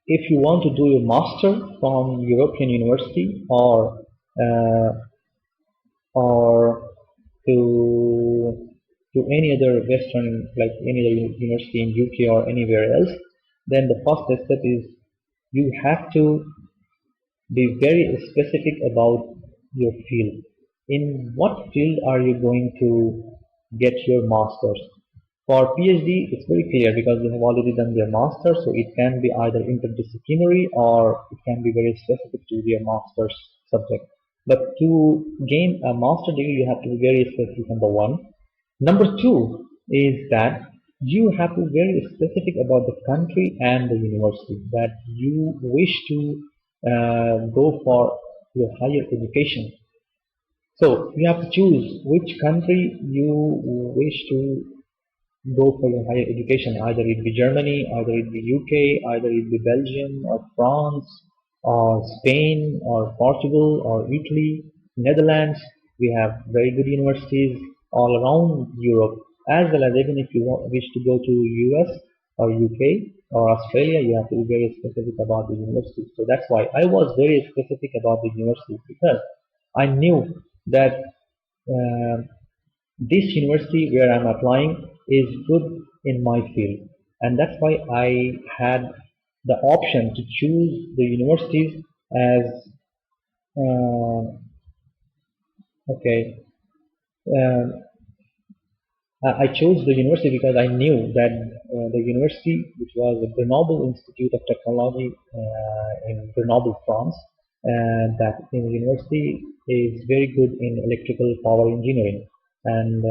if you want to do your master from European University or to any other Western, like any other university in UK or anywhere else, then the first step is you have to be very specific about your field. In what field are you going to get your master's? For PhD, it's very clear because they have already done their master's, so it can be either interdisciplinary or it can be very specific to their master's subject. But to gain a master degree, you have to be very specific, number one. Number two is that you have to be very specific about the country and the university that you wish to go for your higher education. So you have to choose which country you wish to go for your higher education. Either it be Germany, either it be UK, either it be Belgium or France or Spain or Portugal or Italy, Netherlands. We have very good universities all around Europe, as well as even if you wish to go to US or UK or Australia, you have to be very specific about the university. So that's why I was very specific about the university, because I knew that uh, this university where I'm applying is good in my field, and that's why I had the option to choose the universities as uh, okay. Uh, I chose the university because I knew that the university, which was the Grenoble Institute of Technology in Grenoble, France, that university is very good in electrical power engineering, and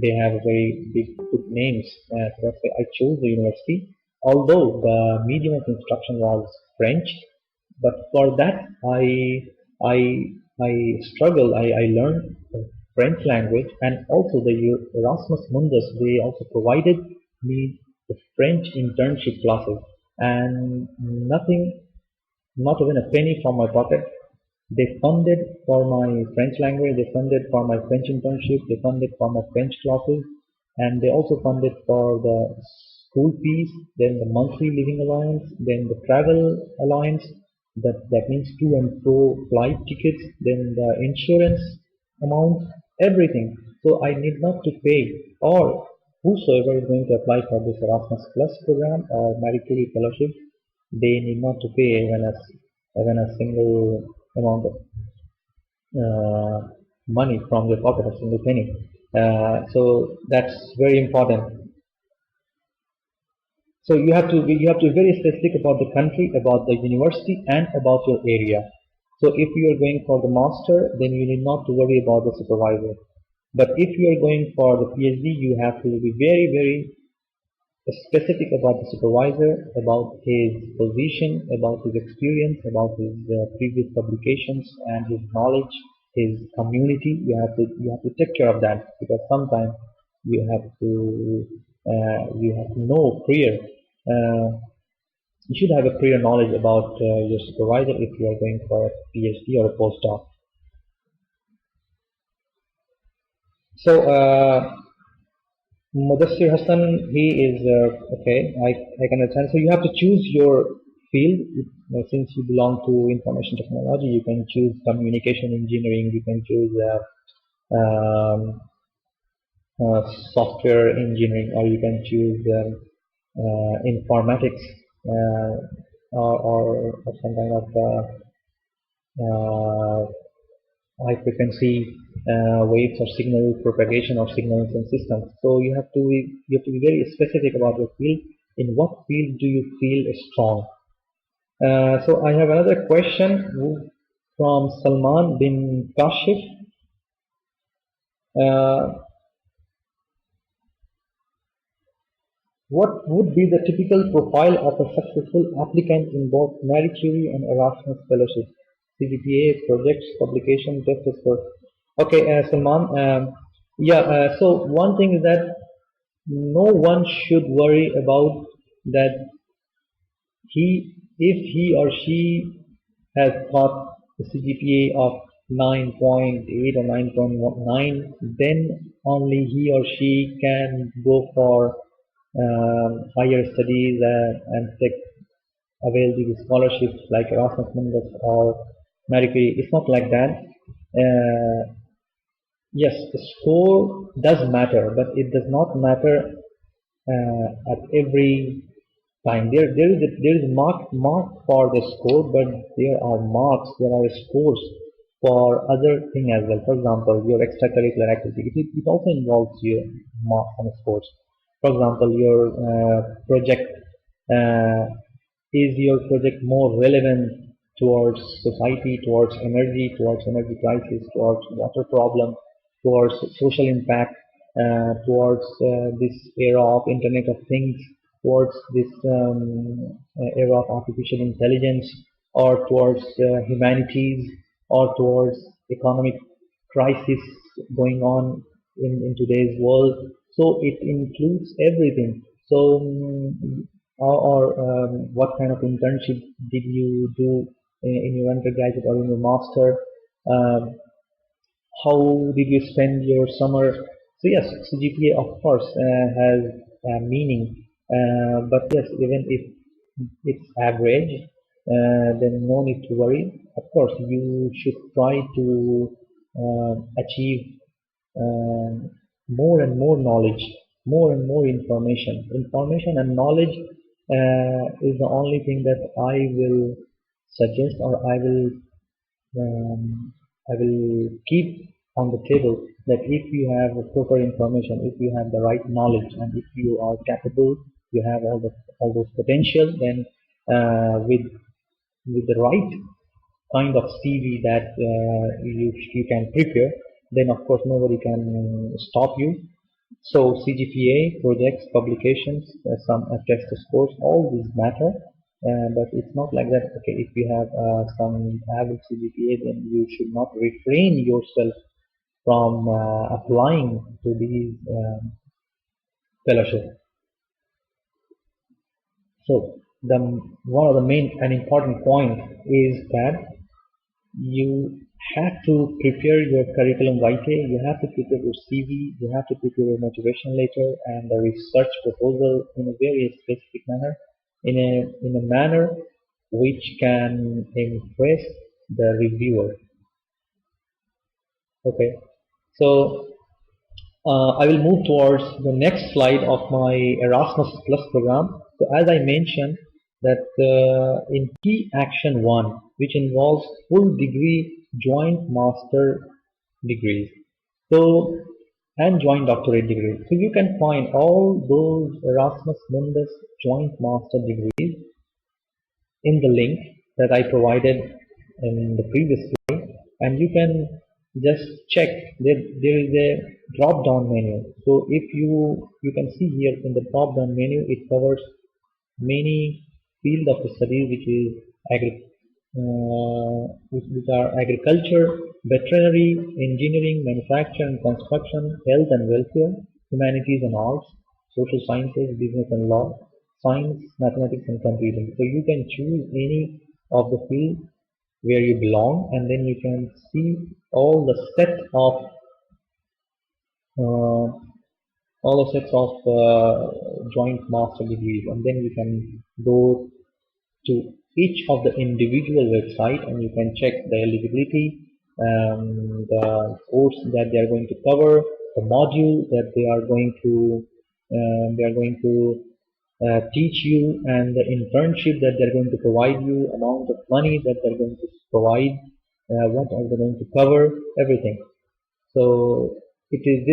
they have very big good names. So that's why I chose the university. Although the medium of instruction was French, but for that I I struggle. I learned French language, and also the Erasmus Mundus. They also provided me the French internship classes, and nothing, not even a penny from my pocket. They funded for my French language, they funded for my French internship, they funded for my French classes, and they also funded for the school fees, then the monthly living allowance, then the travel allowance, that means to and fro flight tickets, then the insurance amount, everything. So I need not to pay, or whosoever is going to apply for this Erasmus Plus program or Marie Curie fellowship, they need not to pay even a single amount of money from your pocket, a single penny. So that's very important. So you have to be very specific about the country, about the university, and about your area. So if you are going for the master, then you need not to worry about the supervisor. But if you are going for the PhD, you have to be very specific about the supervisor, about his position, about his experience, about his previous publications and his knowledge, his community. You have to take care of that, because sometimes you have to know prior. You should have a prior knowledge about your supervisor if you are going for a PhD or a postdoc. So Mudassir Hassan, he is okay. I can understand. So you have to choose your field. Since you belong to information technology, you can choose communication engineering. You can choose um, software engineering, or you can choose informatics, or some kind of high frequency waves or signal propagation or signals and systems. So you have to be very specific about your field. In what field do you feel strong? So I have another question from Salman bin Kashif. Uh, what would be the typical profile of a successful applicant in both Marie Curie and Erasmus fellowships? CGPA, projects, publication, test score. Okay, Salman. Yeah. So one thing is that no one should worry about that if he or she has got a CGPA of 9.8 or 9.9, then only he or she can go for higher studies and avail the scholarships like Erasmus Mundus or Marie Curie. It's not like that. Yes, the score does matter, but it does not matter at every time. There is mark for the score, but there are scores for other thing as well. For example, your extracurricular activity, it also involves your marks and scores. For example, your project, uh, is your project more relevant towards society, towards energy crisis, towards water problem, towards social impact, towards this era of Internet of Things, towards this era of artificial intelligence, or towards humanities, or towards economic crisis going on in today's world. So it includes everything. So what kind of internship did you do in your undergraduate or in your master? Um, how did you spend your summer? So yes, CGPA of course has meaning, but yes, even if it's average, then no need to worry. Of course, you should try to achieve um, more and more knowledge, more and more information. Information and knowledge is the only thing that I will suggest, or I will keep on the table, that if you have the proper information, if you have the right knowledge, and if you are capable, you have all those potential, then with the right kind of CV that you can prepare, then of course nobody can stop you. So CGPA, projects, publications, some test scores, all these matter. But it's not like that. Okay, if you have some average CGPA, then you should not refrain yourself from applying to these fellowships. So the one of the main and important point is that you have to prepare your curriculum vitae, you have to prepare your CV, you have to prepare your motivation letter and the research proposal in a very specific manner, in a manner which can impress the reviewer. Okay, so I will move towards the next slide of my Erasmus Plus program. So as I mentioned that in key action 1, which involves full degree joint master degrees, so and joint doctorate degrees. So you can find all those Erasmus Mundus joint master degrees in the link that I provided in the previous slide, and you can just check. There is a drop down menu. So if you can see here in the drop down menu, it covers many field of study, which is which are agriculture, veterinary, engineering, manufacture and construction, health and welfare, humanities and arts, social sciences, business and law, science, mathematics and computing. So you can choose any of the field where you belong, and then you can see all the set of uh, all the sets of joint master degrees, and then you can go to each of the individual website and you can check the eligibility, the course that they are going to cover, the module that they are going to teach you, and the internship that they're going to provide you, amount of money that they're going to provide, what are they going to cover, everything. So it is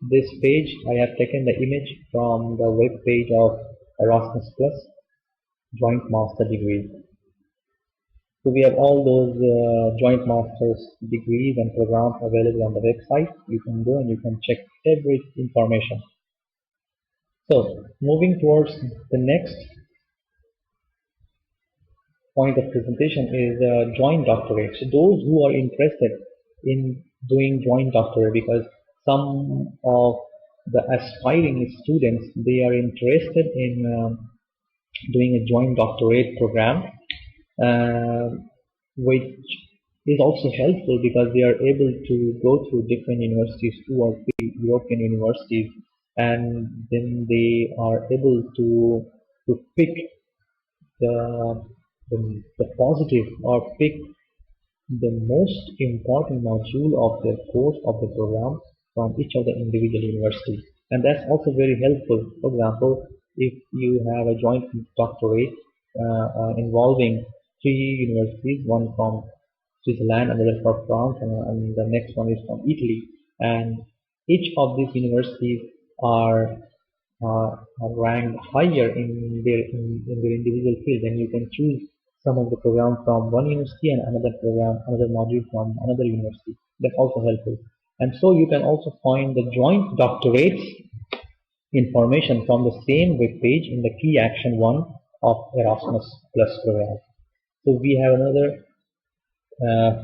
this page. I have taken the image from the web page of Erasmus Plus joint master degree. So we have all those joint master's degrees and programs available on the website. You can go and you can check every information. So moving towards the next point of presentation is joint doctorate. So those who are interested in doing joint doctorate, because some of the aspiring students, they are interested in doing a joint doctorate program, uh, which is also helpful because they are able to go through different universities, 2 or 3 European universities, and then they are able to pick the, the positive, or pick the most important module of the course of the program from each of the individual universities. And that's also very helpful. For example, if you have a joint doctorate involving 3 universities, one from Switzerland, another from France, and the next one is from Italy, and each of these universities are ranked higher in their individual field, then you can choose some of the program from one university and another program, another module from another university. That's also helpful. And so you can also find the joint doctorates information from the same web page in the key action 1 of Erasmus Plus program. So we have uh,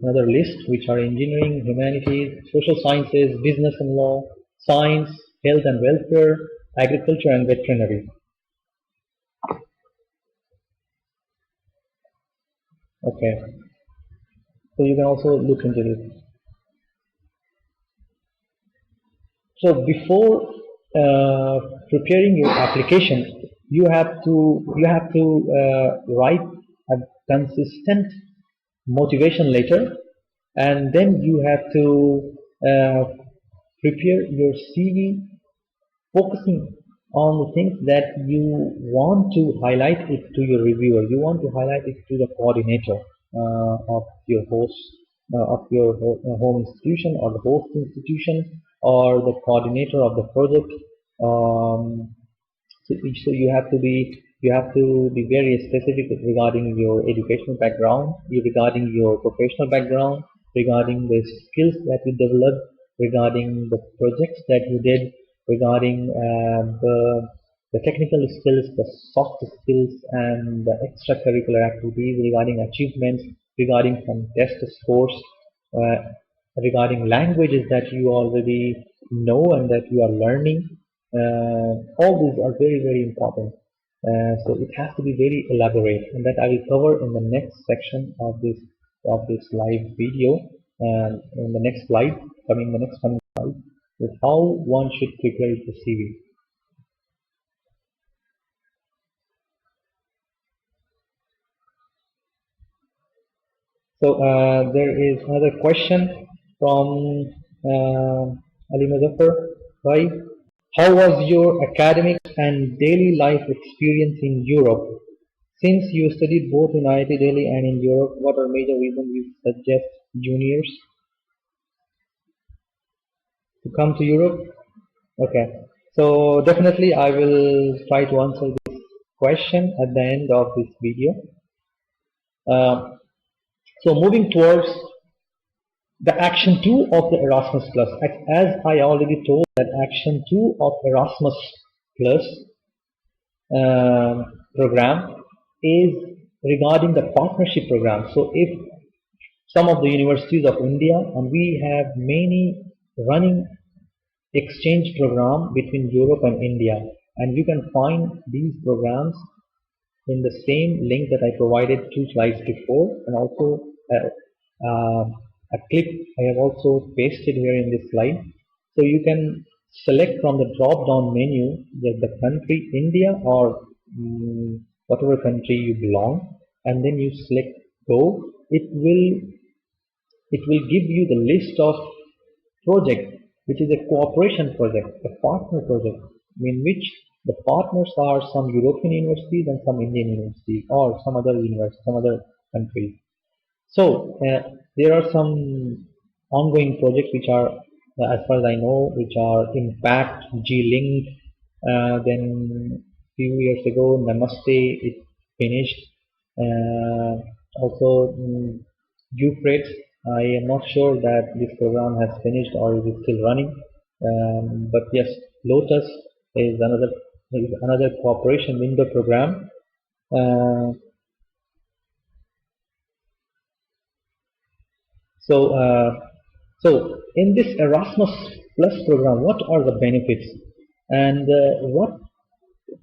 another list, which are engineering, humanities, social sciences, business and law, science, health and welfare, agriculture and veterinary. Okay, so you can also look into this. So before preparing your application, you have to write a consistent motivation letter, and then you have to prepare your CV focusing on the things that you want to highlight it to your reviewer. You want to highlight it to the coordinator of your host of your home institution or the host institution or the coordinator of the project. So you have to be very specific regarding your educational background, regarding your professional background, regarding the skills that you developed, regarding the projects that you did, regarding the technical skills, the soft skills, and the extracurricular activities, regarding achievements, regarding some test scores, uh, regarding languages that you already know and that you are learning. All these are very, very important. So it has to be very elaborate, and that I will cover in the next section of this live video. In the next slide, the next coming slide, is how one should prepare the CV. So there is another question from Ali Muzaffar Bhai. How was your academic and daily life experience in Europe? Since you studied both in IIT Delhi and in Europe, what are major reasons you suggest juniors to come to Europe? Okay, so definitely I will try to answer this question at the end of this video. So moving towards the action 2 of the Erasmus Plus. As I already told, that action 2 of Erasmus Plus program is regarding the partnership program. So if some of the universities of India, and we have many running exchange program between Europe and India, and you can find these programs in the same link that I provided 2 slides before, and also a clip I have also pasted here in this slide. So you can select from the drop down menu the country India or whatever country you belong, and then you select go. It will give you the list of project, which is a cooperation project, a partner project, in which the partners are some European universities and some Indian universities or some other universities, some other countries. So there are some ongoing projects which are, as far as I know, which are Impact, G-Link. Then few years ago, Namaste it finished. Also, Euphrates. I am not sure that this program has finished or is still running. But yes, Lotus is another cooperation window program. Uh, So, so in this Erasmus Plus program, what are the benefits, and what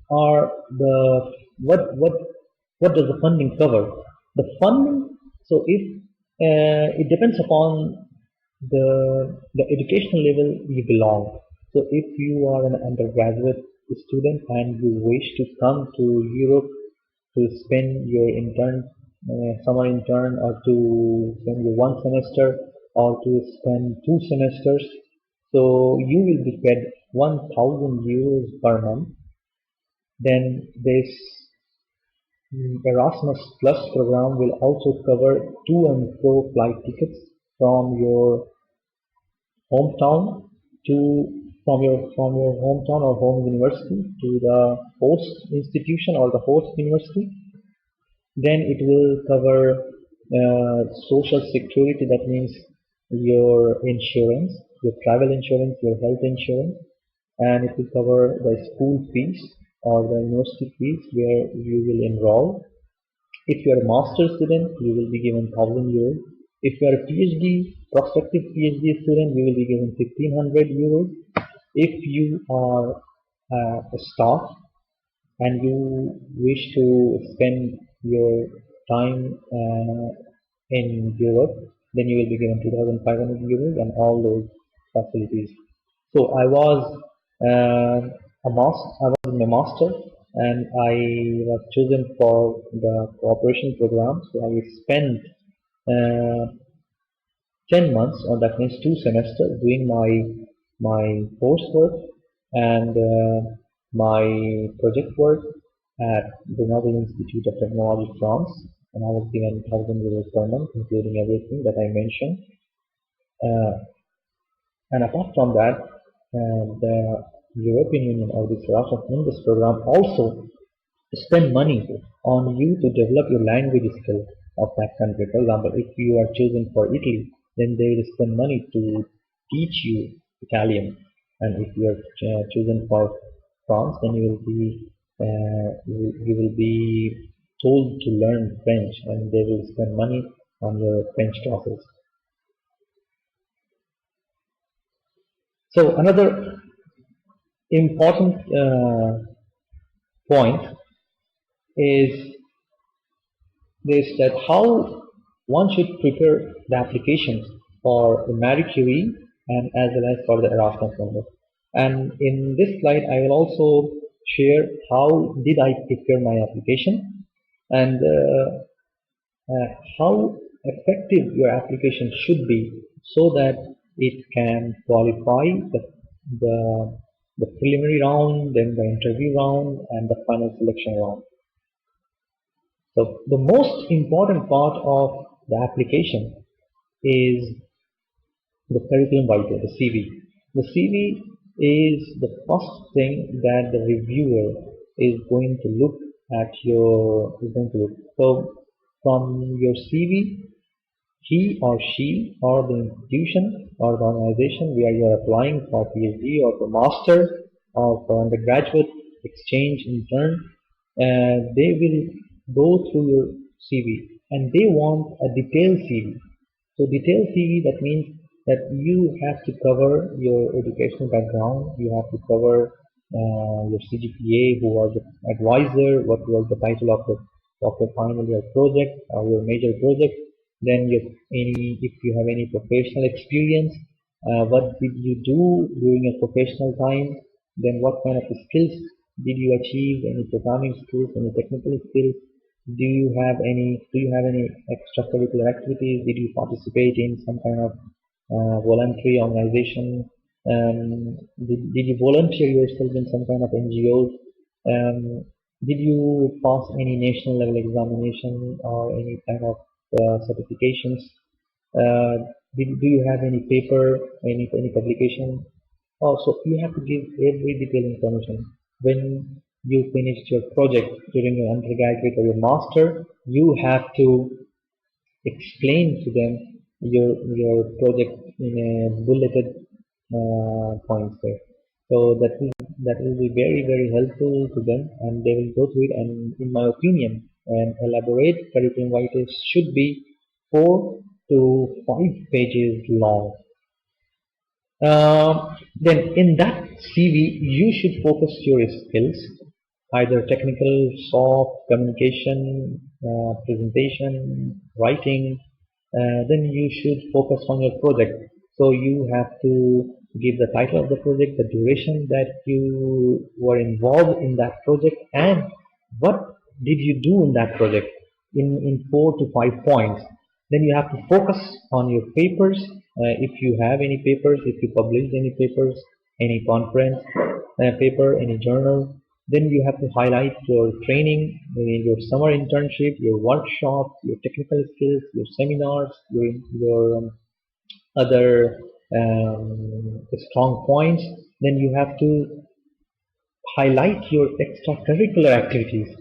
are the what what does the funding cover? The funding, so if it depends upon the educational level you belong. So if you are an undergraduate student and you wish to come to Europe to spend your summer intern, or to spend your 1 semester, or to spend 2 semesters, so you will be paid 1,000 euros per month. Then this Erasmus Plus program will also cover to and fro flight tickets from your hometown to from your hometown or home university to the host institution or the host university. Then it will cover social security, that means your insurance, your travel insurance, your health insurance, and it will cover the school fees or the university fees where you will enroll. If you are a master's student, you will be given 1,000 euros. If you are a PhD, prospective PhD student, you will be given 1,500 euros. If you are a staff and you wish to spend your time in Europe, then you will be given 2,500 euros and all those facilities. So I was I was in my master, and I was chosen for the cooperation program. So I spent uh, 10 months, or that means 2 semesters, doing my coursework and my project work at the Northern Institute of Technology, France, and I was given 1,000 euros per month, including everything that I mentioned. And apart from that, the European Union or the Erasmus Mundus program also spend money on you to develop your language skill of that country. For example, if you are chosen for Italy, then they will spend money to teach you Italian. And if you are chosen for France, then you will be told to learn French, and they will spend money on your French classes. So another important point is this, that how one should prepare the applications for the Marie Curie and as well as for the Erasmus Mundus. And in this slide, I will also share how did I prepare my application, and how effective your application should be so that it can qualify the, the preliminary round, then the interview round, and the final selection round. So the most important part of the application is the curriculum vitae, the CV. The CV is the first thing that the reviewer is going to look at your is going to look. So from your CV, he or she or the institution or the organization where you are applying for PhD or for master or for undergraduate exchange intern, they will go through your CV and they want a detailed CV. So detailed CV, that means that you have to cover your educational background, you have to cover your CGPA, who was the advisor, what was the title of your final year project or your major project, then if you have any professional experience, what did you do during your professional time, then what kind of skills did you achieve, any programming skills, any technical skills, do you have any extracurricular activities, did you participate in some kind of voluntary organization, did you volunteer yourself in some kind of NGOs, did you pass any national level examination or any kind of certifications, do you have any paper, any publication? Also, you have to give every detailed information. When you finished your project during your undergraduate or your master, you have to explain to them your project in a bulleted points there. So that will be very very helpful to them, and they will go through it. And in my opinion, an elaborate curriculum vitae should be 4 to 5 pages long. Then in that CV, you should focus your skills, either technical, soft, communication, presentation, writing. Then you should focus on your project. So you have to give the title of the project, the duration that you were involved in that project, and what did you do in that project in 4 to 5 points. Then you have to focus on your papers, if you have any papers, if you published any papers, any conference paper, any journal. Then you have to highlight your training, your summer internship, your workshop, your technical skills, your seminars, your other strong points. Then you have to highlight your extracurricular activities.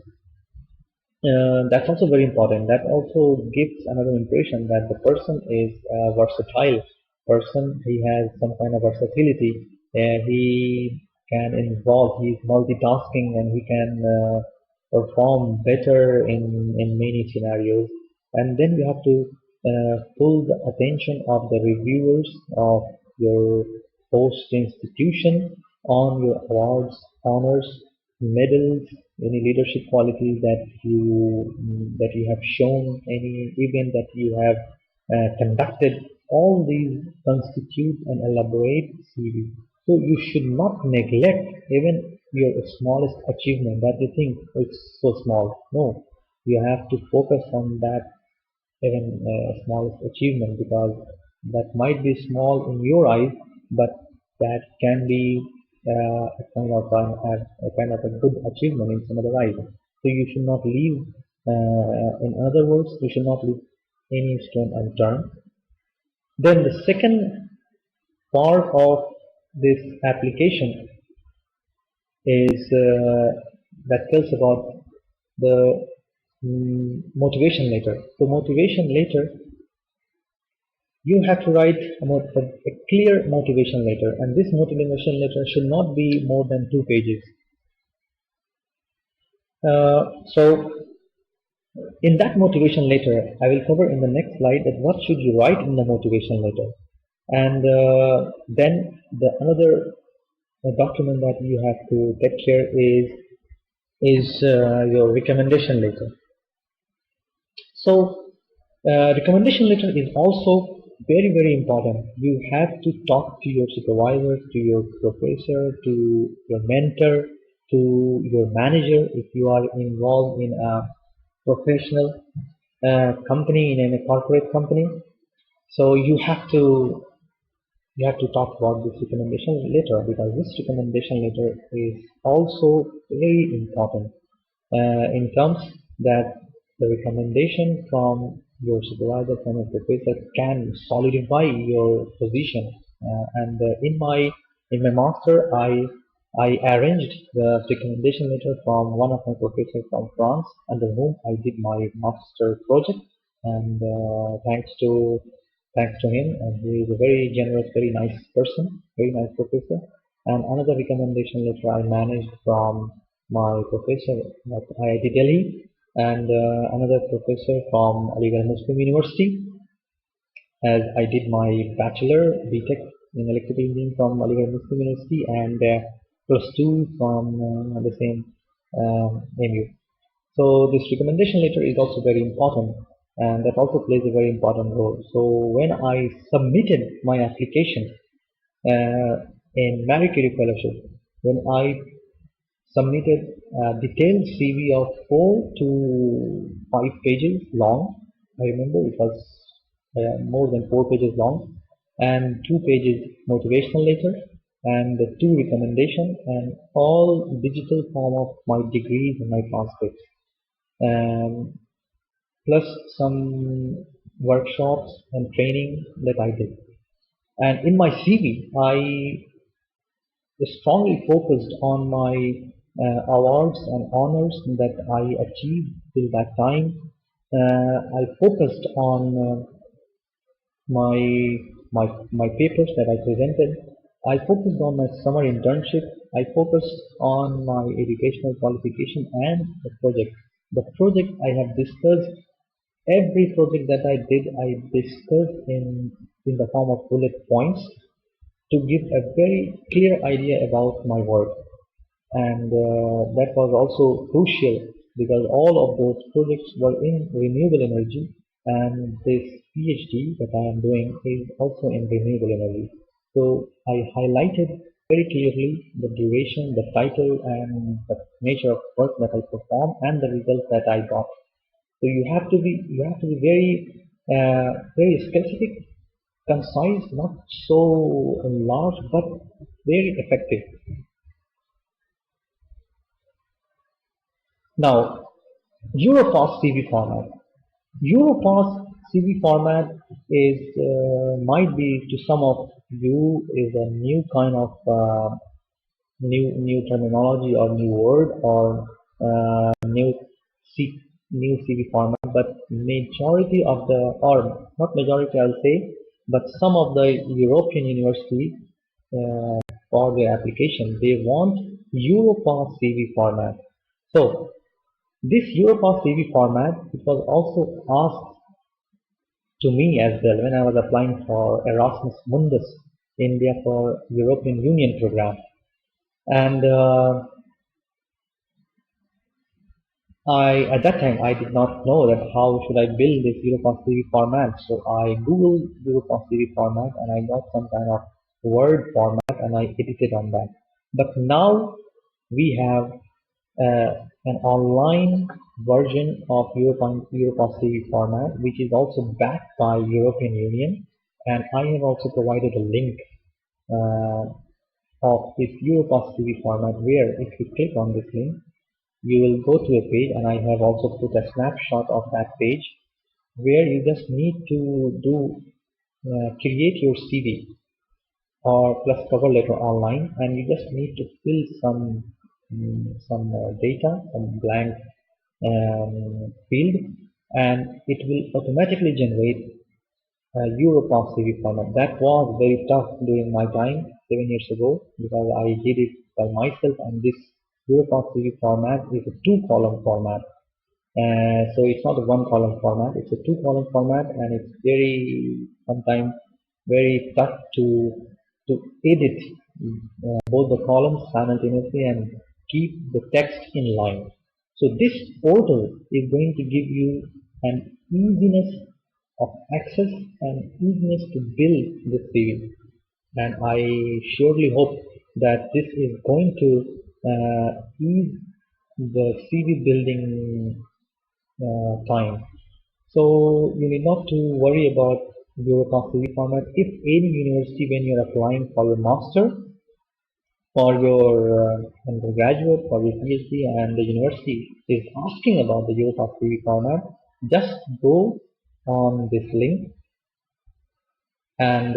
That's also very important. That also gives another impression that the person is a versatile person. He has some kind of versatility. He can involve. He's multitasking, and he can perform better in many scenarios. And then you have to pull the attention of the reviewers of your post-institution on your awards, honors, medals, any leadership qualities that you have shown, any event that you have conducted. All these constitute an elaborate CV. So you should not neglect even your smallest achievement that you think it's so small. No, you have to focus on that even smallest achievement, because that might be small in your eyes, but that can be a kind of a good achievement in some other eyes. So you should not leave, in other words, you should not leave any stone unturned. Then the second part of this application is that tells about the motivation letter. So motivation letter, you have to write a clear motivation letter, and this motivation letter should not be more than 2 pages. So in that motivation letter, I will cover in the next slide that what should you write in the motivation letter, and then the another document that you have to take care is your recommendation letter. So recommendation letter is also very important. You have to talk to your supervisor, to your professor, to your mentor, to your manager if you are involved in a professional company, in a corporate company. So you have to talk about this recommendation letter, because this recommendation letter is also very important in terms that the recommendation from your supervisor, from your professor, can solidify your position. In my master, I arranged the recommendation letter from one of my professors from France, under whom I did my master project. And thanks to him, and he is a very generous, very nice person, very nice professor. And another recommendation letter I managed from my professor at IIT Delhi, and another professor from Aligarh Muslim University, as I did my bachelor BTech in electrical engineering from Aligarh Muslim University, and +2 from the same MU. So this recommendation letter is also very important, and that also plays a very important role. So when I submitted my application in Marie Curie Fellowship, when I submitted a detailed CV of 4 to 5 pages long. I remember it was more than 4 pages long, and 2 pages motivational letter, and 2 recommendation, and all digital form of my degrees and my transcripts, plus some workshops and training that I did. And in my CV, I strongly focused on my awards and honors that I achieved till that time. I focused on my papers that I presented. I focused on my summer internship. I focused on my educational qualification and the project. The project I have discussed, every project that I did, I discussed in the form of bullet points to give a very clear idea about my work. And that was also crucial, because all of those projects were in renewable energy, and this PhD that I am doing is also in renewable energy. So I highlighted very clearly the duration, the title, and the nature of work that I performed, and the results that I got. So you have to be very specific, concise, not so large, but very effective. Now, Europass CV format. Europass CV format is might be to some of you is a new kind of new terminology or new word or new C, new CV format, but majority of the, or not majority I'll say, but some of the European universities for their application, they want Europass CV format. So this Europass CV format, it was also asked to me as well when I was applying for Erasmus Mundus. India for European Union program. And at that time I did not know that how should I build this Europass CV format. So I googled Europass CV format and I got some kind of Word format and I edited on that. But now we have an online version of Europass CV format, which is also backed by European Union, and I have also provided a link uh, of this Europass CV format, where if you click on this link you will go to a page, and I have also put a snapshot of that page, where you just need to do create your CV or plus cover letter online, and you just need to fill some data, some blank field, and it will automatically generate Europass CV format. That was very tough during my time 7 years ago, because I did it by myself, and this Europass CV format is a two-column format. So it's not a one-column format, it's a two-column format, and it's very sometimes very tough to edit both the columns simultaneously and keep the text in line. So this portal is going to give you an easiness of access and easiness to build the CV. And I surely hope that this is going to ease the CV building time. So you need not to worry about Europass CV format. If any university, when you're applying for your master, for your undergraduate, for your PhD, and the university is asking about the Europass CV format, just go on this link and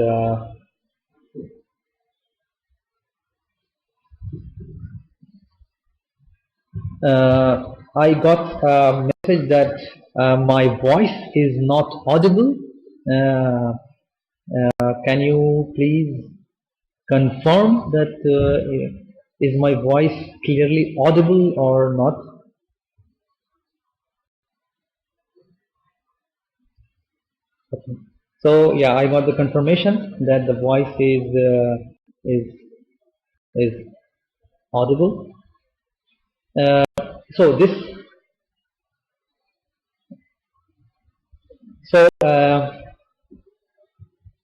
I got a message that my voice is not audible. Uh, can you please confirm that is my voice clearly audible or not? Okay. So yeah, I got the confirmation that the voice is is audible. So this so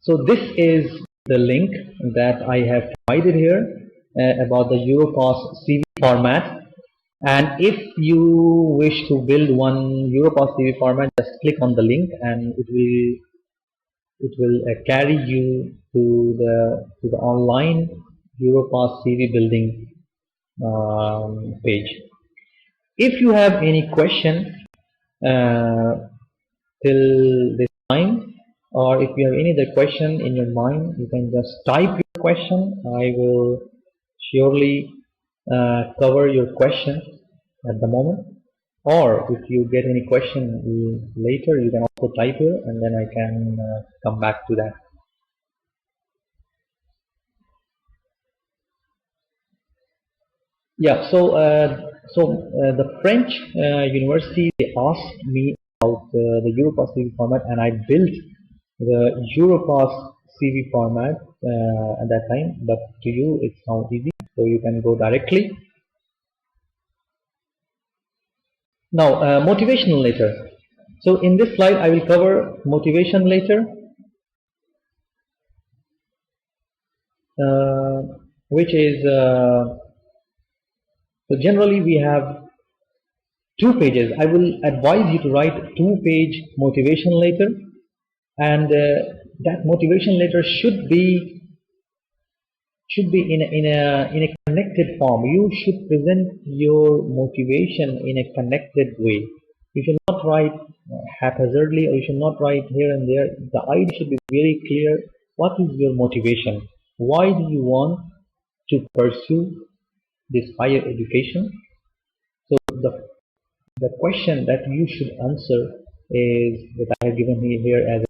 so this is the link that I have provided here about the Europass CV format. And if you wish to build one Europass CV format, just click on the link, and it will carry you to the online Europass CV building page. If you have any question uh, till this time, or if you have any other question in your mind, you can just type your question. I will surely cover your question at the moment. Or if you get any question later, you can also type here, and then I can come back to that. Yeah, so the French university, they asked me about the Europass CV format, and I built the Europass CV format at that time. But to you, it's now easy, so you can go directly. Now, motivational letter. So in this slide, I will cover motivation letter, which is so generally we have 2 pages. I will advise you to write 2-page motivation letter, and that motivation letter should be in a connected form. You should present your motivation in a connected way. You should not write haphazardly, or you should not write here and there. The idea should be very clear. What is your motivation? Why do you want to pursue this higher education? So the question that you should answer is, that I have given here as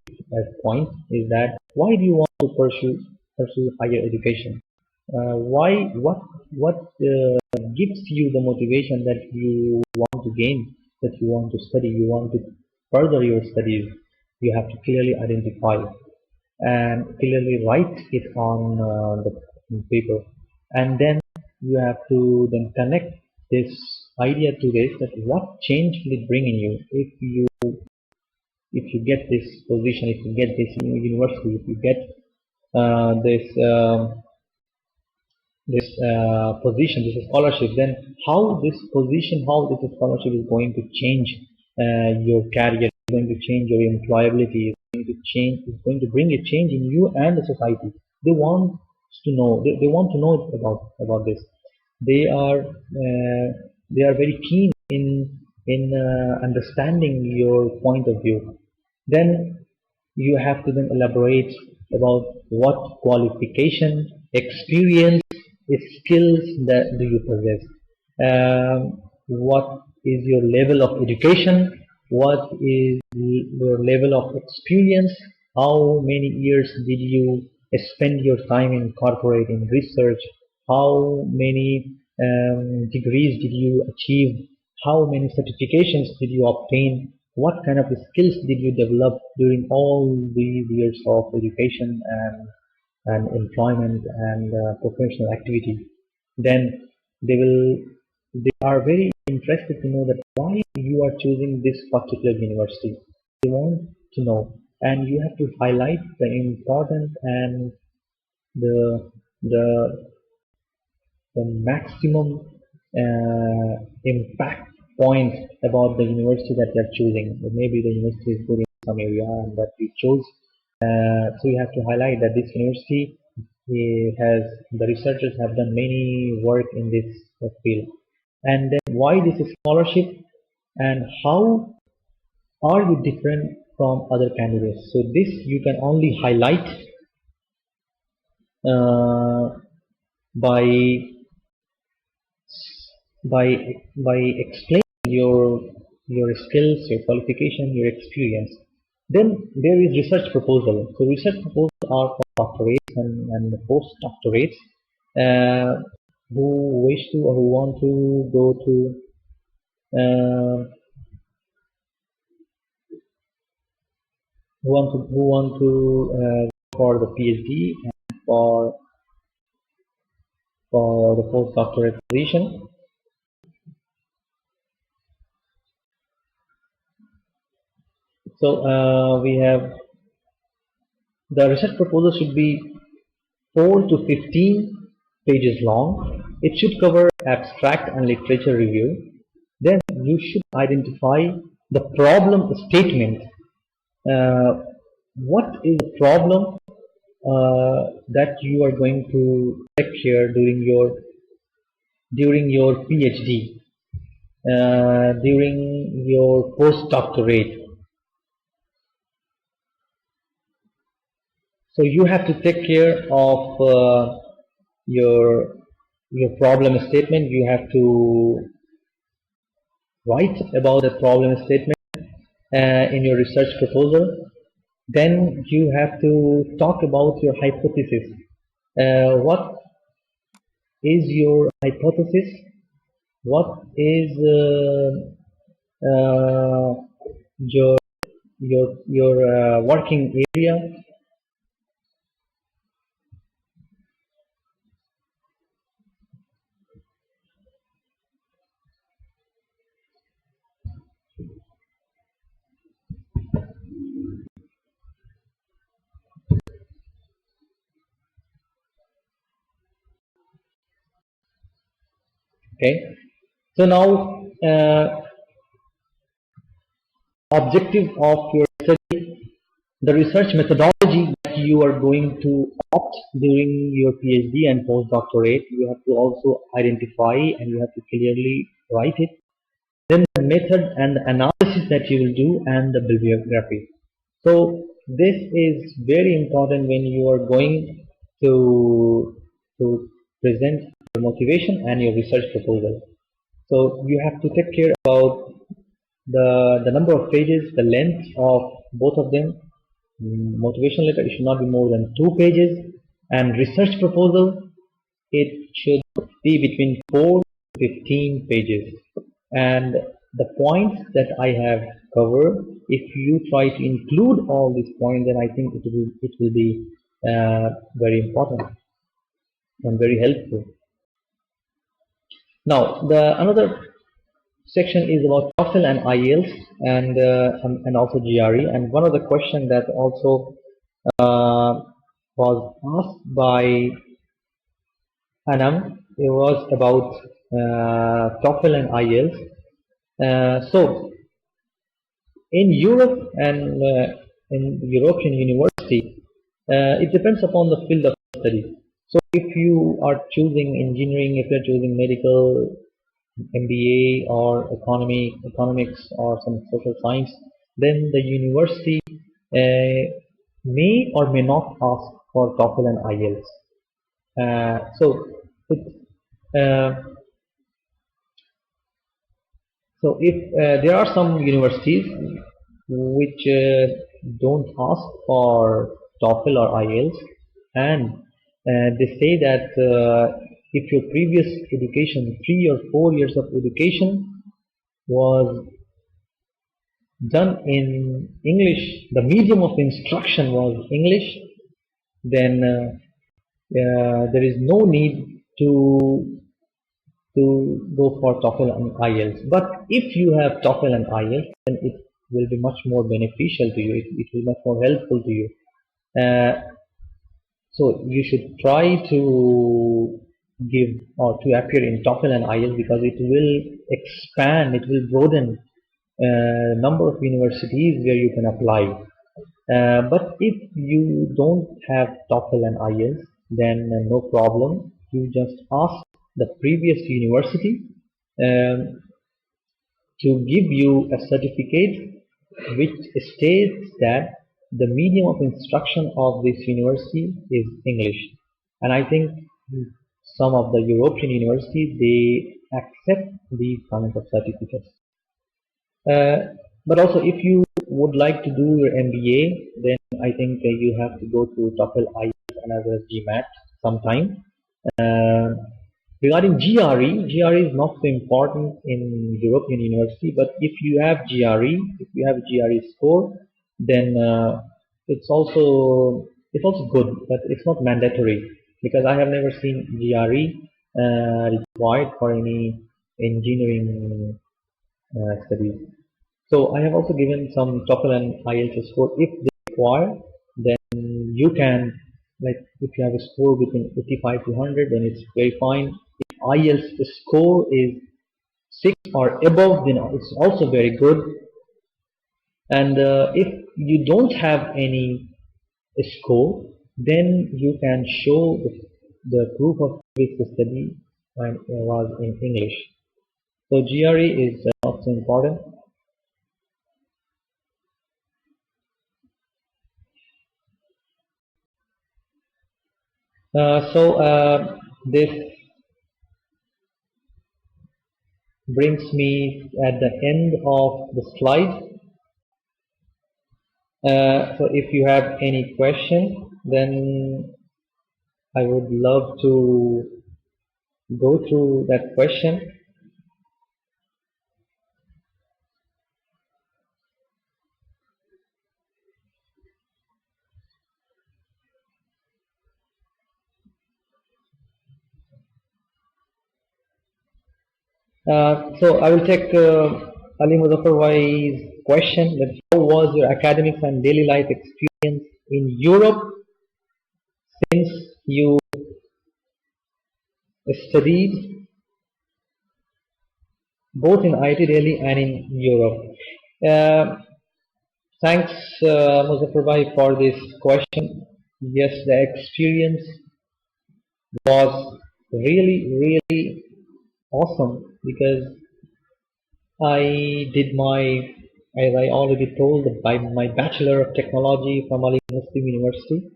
point, is that why do you want to pursue higher education? Why what gives you the motivation that you want to gain, that you want to study, you want to further your studies? You have to clearly identify. and clearly write it on the paper. And then you have to then connect this idea to this, that what change will it bring in you if you get this position, if you get this university, if you get this position, this scholarship, then how this position, how this scholarship is going to change your career, is going to change your employability, is going to change, is going to bring a change in you and the society. They want to know, they want to know about this. They are very keen in understanding your point of view. Then you have to then elaborate about what qualification, experience, skills that do you possess. What is your level of education? What is your level of experience? How many years did you spend your time in corporate, in research? How many degrees did you achieve? How many certifications did you obtain? What kind of skills did you develop during all these years of education and employment and professional activity? Then they are very interested to know that why you are choosing this particular university. They want to know, and you have to highlight the important and the the the maximum impact point about the university that you are choosing. Maybe the university is good in some area and that you chose. So you have to highlight that this university has, the researchers have done many work in this field. And then why this is scholarship and how are you different from other candidates. So this you can only highlight by by by explaining your skills, your qualification, your experience. Then there is research proposal. So research proposals are for doctorates and postdoctorates who wish to or who want to go to who want to for the PhD and for the postdoctorate position. So we have the research proposal should be 4 to 15 pages long. It should cover abstract and literature review. Then you should identify the problem statement. What is the problem that you are going to take care during your PhD, during your postdoctorate? So you have to take care of your problem statement. You have to write about the problem statement in your research proposal. Then you have to talk about your hypothesis. What is your hypothesis? What is your working area? Okay. So now objective of your study, the research methodology that you are going to opt during your PhD and postdoctorate, you have to also identify and you have to clearly write it. Then the method and the analysis that you will do and the bibliography. So this is very important when you are going to present your motivation and your research proposal. So you have to take care about the number of pages, the length of both of them. Motivation letter, it should not be more than 2 pages, and research proposal, it should be between 4 to 15 pages. And the points that I have covered, if you try to include all these points, then I think it will be very important and very helpful. Now, the another section is about TOEFL and IELTS and also GRE. And one of the questions that also was asked by Anam, it was about TOEFL and IELTS. So in Europe and in European university, it depends upon the field of study. So if you are choosing engineering, if you're choosing medical, MBA or economics or some social science, then the university may or may not ask for TOEFL and IELTS. So it, uh, so if there are some universities which don't ask for TOEFL or IELTS, and they say that if your previous education, 3 or 4 years of education, was done in English, the medium of instruction was English, then there is no need to go for TOEFL and IELTS. But if you have TOEFL and IELTS, then it will be much more beneficial to you. It will be much more helpful to you. So you should try to give or to appear in TOEFL and IELTS, because it will expand, it will broaden number of universities where you can apply. But if you don't have TOEFL and IELTS, then no problem. You just ask the previous university um, to give you a certificate which states that the medium of instruction of this university is English. And I think some of the European universities, they accept these kinds of certificates. But also, if you would like to do your MBA, then I think you have to go through TOEFL, IELTS, and as well as GMAT sometime. Uh, Regarding GRE is not so important in European university, but if you have GRE score, then it's also good, but it's not mandatory, because I have never seen GRE required for any engineering studies. So I have also given some TOEFL and IELTS score. If they require, then you can, like if you have a score between 85 to 100, then it's very fine. If IELTS score is 6 or above, then it's also very good. And if you don't have any score, then you can show the proof of previous study when it was in English. So GRE is also important. This brings me at the end of the slide. So if you have any question, then I would love to go through that question. So I will take Ali Muzaffarwai's question, that how was your academics and daily life experience in Europe since you studied both in IIT Delhi and in Europe? Uh, Thanks, Muzaffarwai, for this question. Yes, the experience was really awesome, because I did as I already told, my Bachelor of Technology from Ali Muslim University,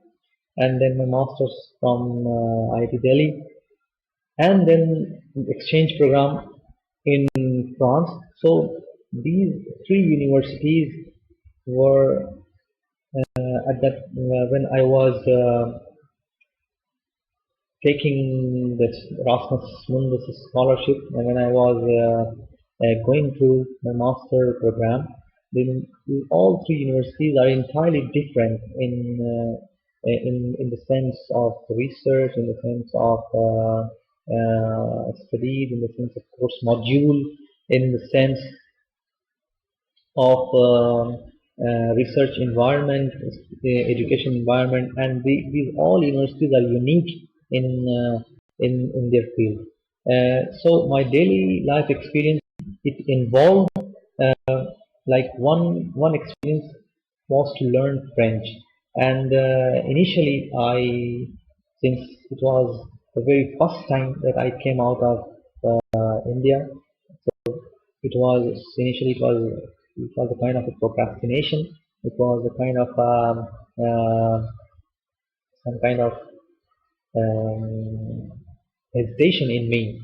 and then my Master's from IIT Delhi, and then exchange program in France. So these three universities were at that when I was taking this Erasmus Mundus scholarship, and when I was going through my master program, then all three universities are entirely different in the sense of research, in the sense of studies, in the sense of course module, in the sense of research environment, education environment, and these all universities are unique in their field. So my daily life experience, it involved like one experience was to learn French, and initially since it was the very first time that I came out of India, it was a kind of a procrastination. It was a kind of some kind of um, hesitation in me.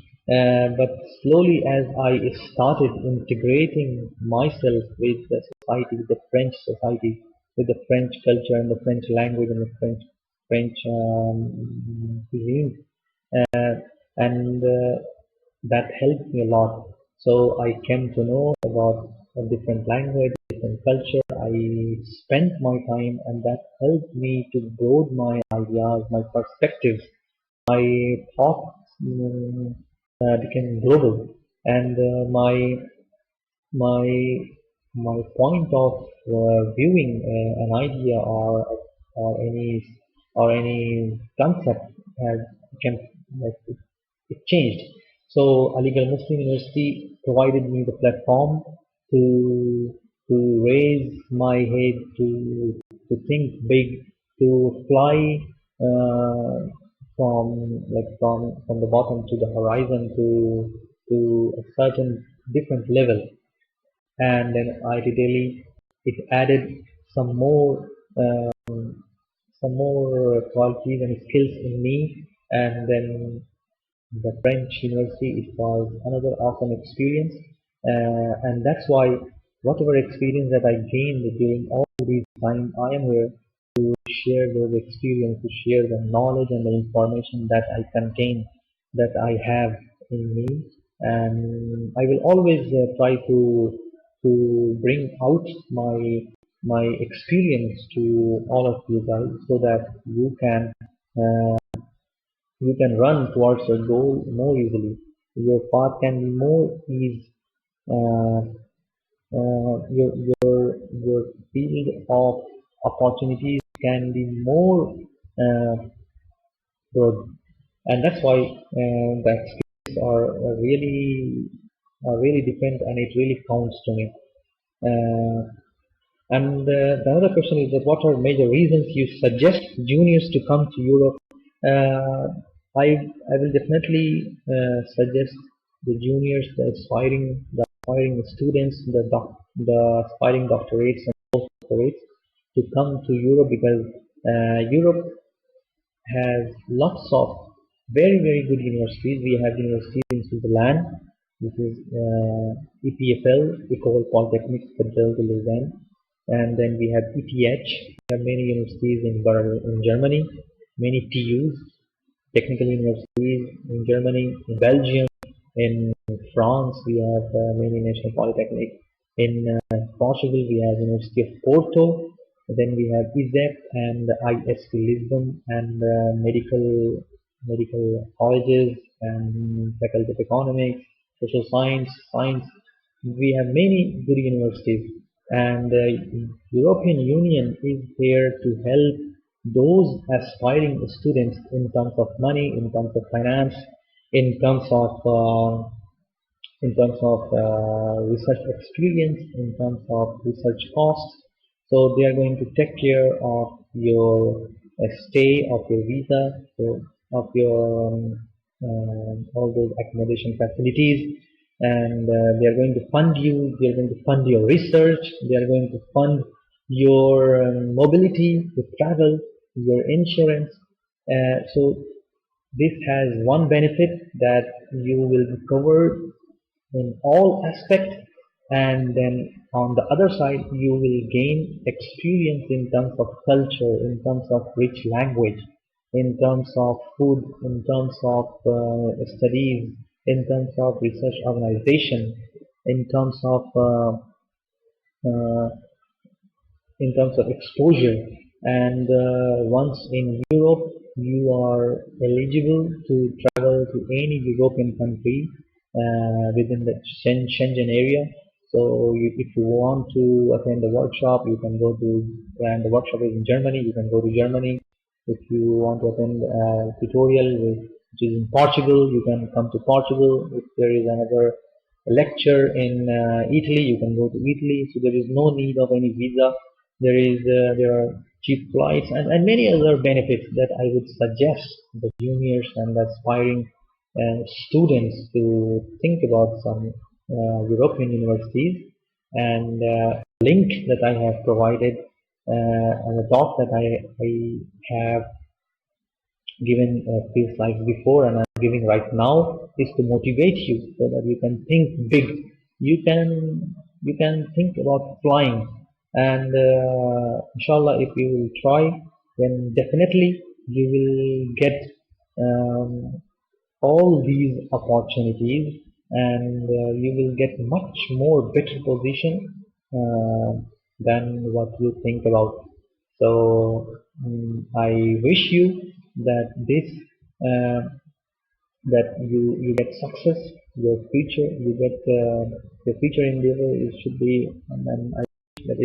But slowly, as I started integrating myself with the society, with the French society, with the French culture and the French language and the French cuisine, and that helped me a lot. So I came to know about a different language, different culture. I spent my time, and that helped me to broaden my ideas, my perspectives. My thoughts became global, and my my point of viewing an idea or any concept has become like it changed. So Aligarh Muslim University provided me the platform to to raise my head, to think big, to fly uh, from the bottom to the horizon to a certain different level. And then ideally it added some more qualities and skills in me. And then the French university, it was another awesome experience. And that's why whatever experience that I gained during all these time, I am here to share those experiences, to share the knowledge and the information that I contain, that I have in me. And I will always try to bring out my experience to all of you guys, so that uh, you can run towards your goal more easily. Your path can be more easy. Uh, your field of opportunities can be more broad, and that's why the experience are really different, and it really counts to me. Uh, and the other question is that what are major reasons you suggest juniors to come to Europe? Uh, I will definitely suggest the juniors, the aspiring students, the aspiring doctorates and postdoctorates to come to Europe, because Europe has lots of very good universities. We have universities in Switzerland, which is EPFL, École Polytechnique Fédérale de Lausanne, and then we have ETH. We have many universities in Germany, many TUs, technical universities in Germany, in Belgium, in France. We have many national polytechnic. In Portugal, we have University of Porto. Then we have ISEP and ISP Lisbon, and medical colleges and faculty of economics, social science. We have many good universities, and the European Union is here to help those aspiring students in terms of money, in terms of finance, in terms of research experience, in terms of research costs. So they are going to take care of your stay, of your visa, so of your all those accommodation facilities, and they are going to fund you. They are going to fund your research. They are going to fund your mobility, your travel, your insurance. So this has one benefit, that you will be covered in all aspects, and then on the other side you will gain experience in terms of culture, in terms of rich language, in terms of food, in terms of studies, in terms of research organization, in terms of uh, exposure. And once in Europe, you are eligible to travel to any European country within the Schengen area. So if you want to attend a workshop, you can go to, and the workshop is in Germany, you can go to Germany. If you want to attend a tutorial which is in Portugal, you can come to Portugal. If there is another lecture in Italy, you can go to Italy. So there is no need of any visa. There are cheap flights and many other benefits that I would suggest the juniors and aspiring students to think about some European universities. And link that I have provided and the talk that I have given few slides before and I'm giving right now is to motivate you so that you can think big. You can think about flying, and inshallah, if you will try, then definitely you will get um, all these opportunities, and you will get much more better position uh, than what you think about. So I wish you that this uh, that you get success, your future, you get your future endeavor. It should be, and I wish that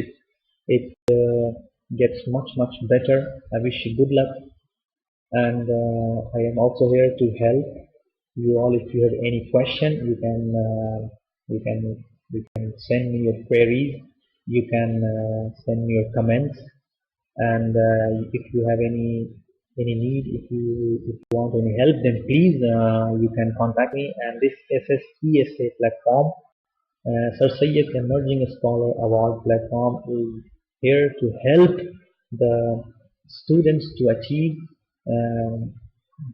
it gets much better. I wish you good luck, and I am also here to help you all. If you have any question, you can you can send me your queries, you can send me your comments, and if you have any need, if you want any help, then please you can contact me. And this SSESA platform, Sir Syed Emerging Scholar Award platform, is here to help the students to achieve um,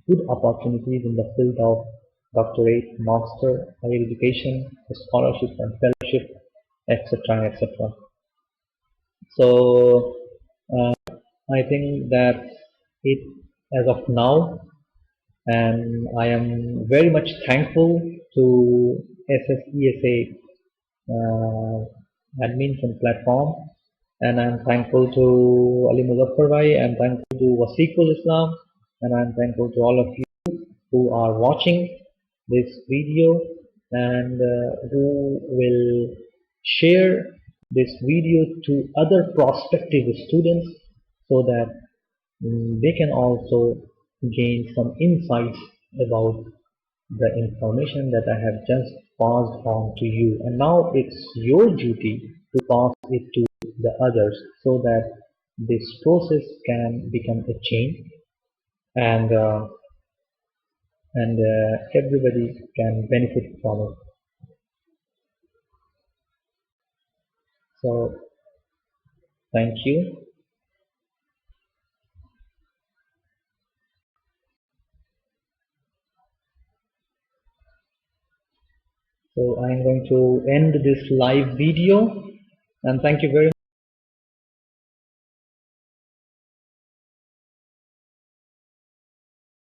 good opportunities in the field of doctorate, master, higher education, scholarship and fellowship, etc. etc. So I think that it as of now, and I am very much thankful to SSESA admins and platform, and I'm thankful to Ali Muzaffar Bhai, I'm thankful to Wasiqul Islam, and I'm thankful to all of you who are watching this video, and who will share this video to other prospective students so that they can also gain some insights about the information that I have just passed on to you. And now it's your duty to pass it to the others so that this process can become a chain, and everybody can benefit from it. So thank you. So I'm going to end this live video, and thank you very much.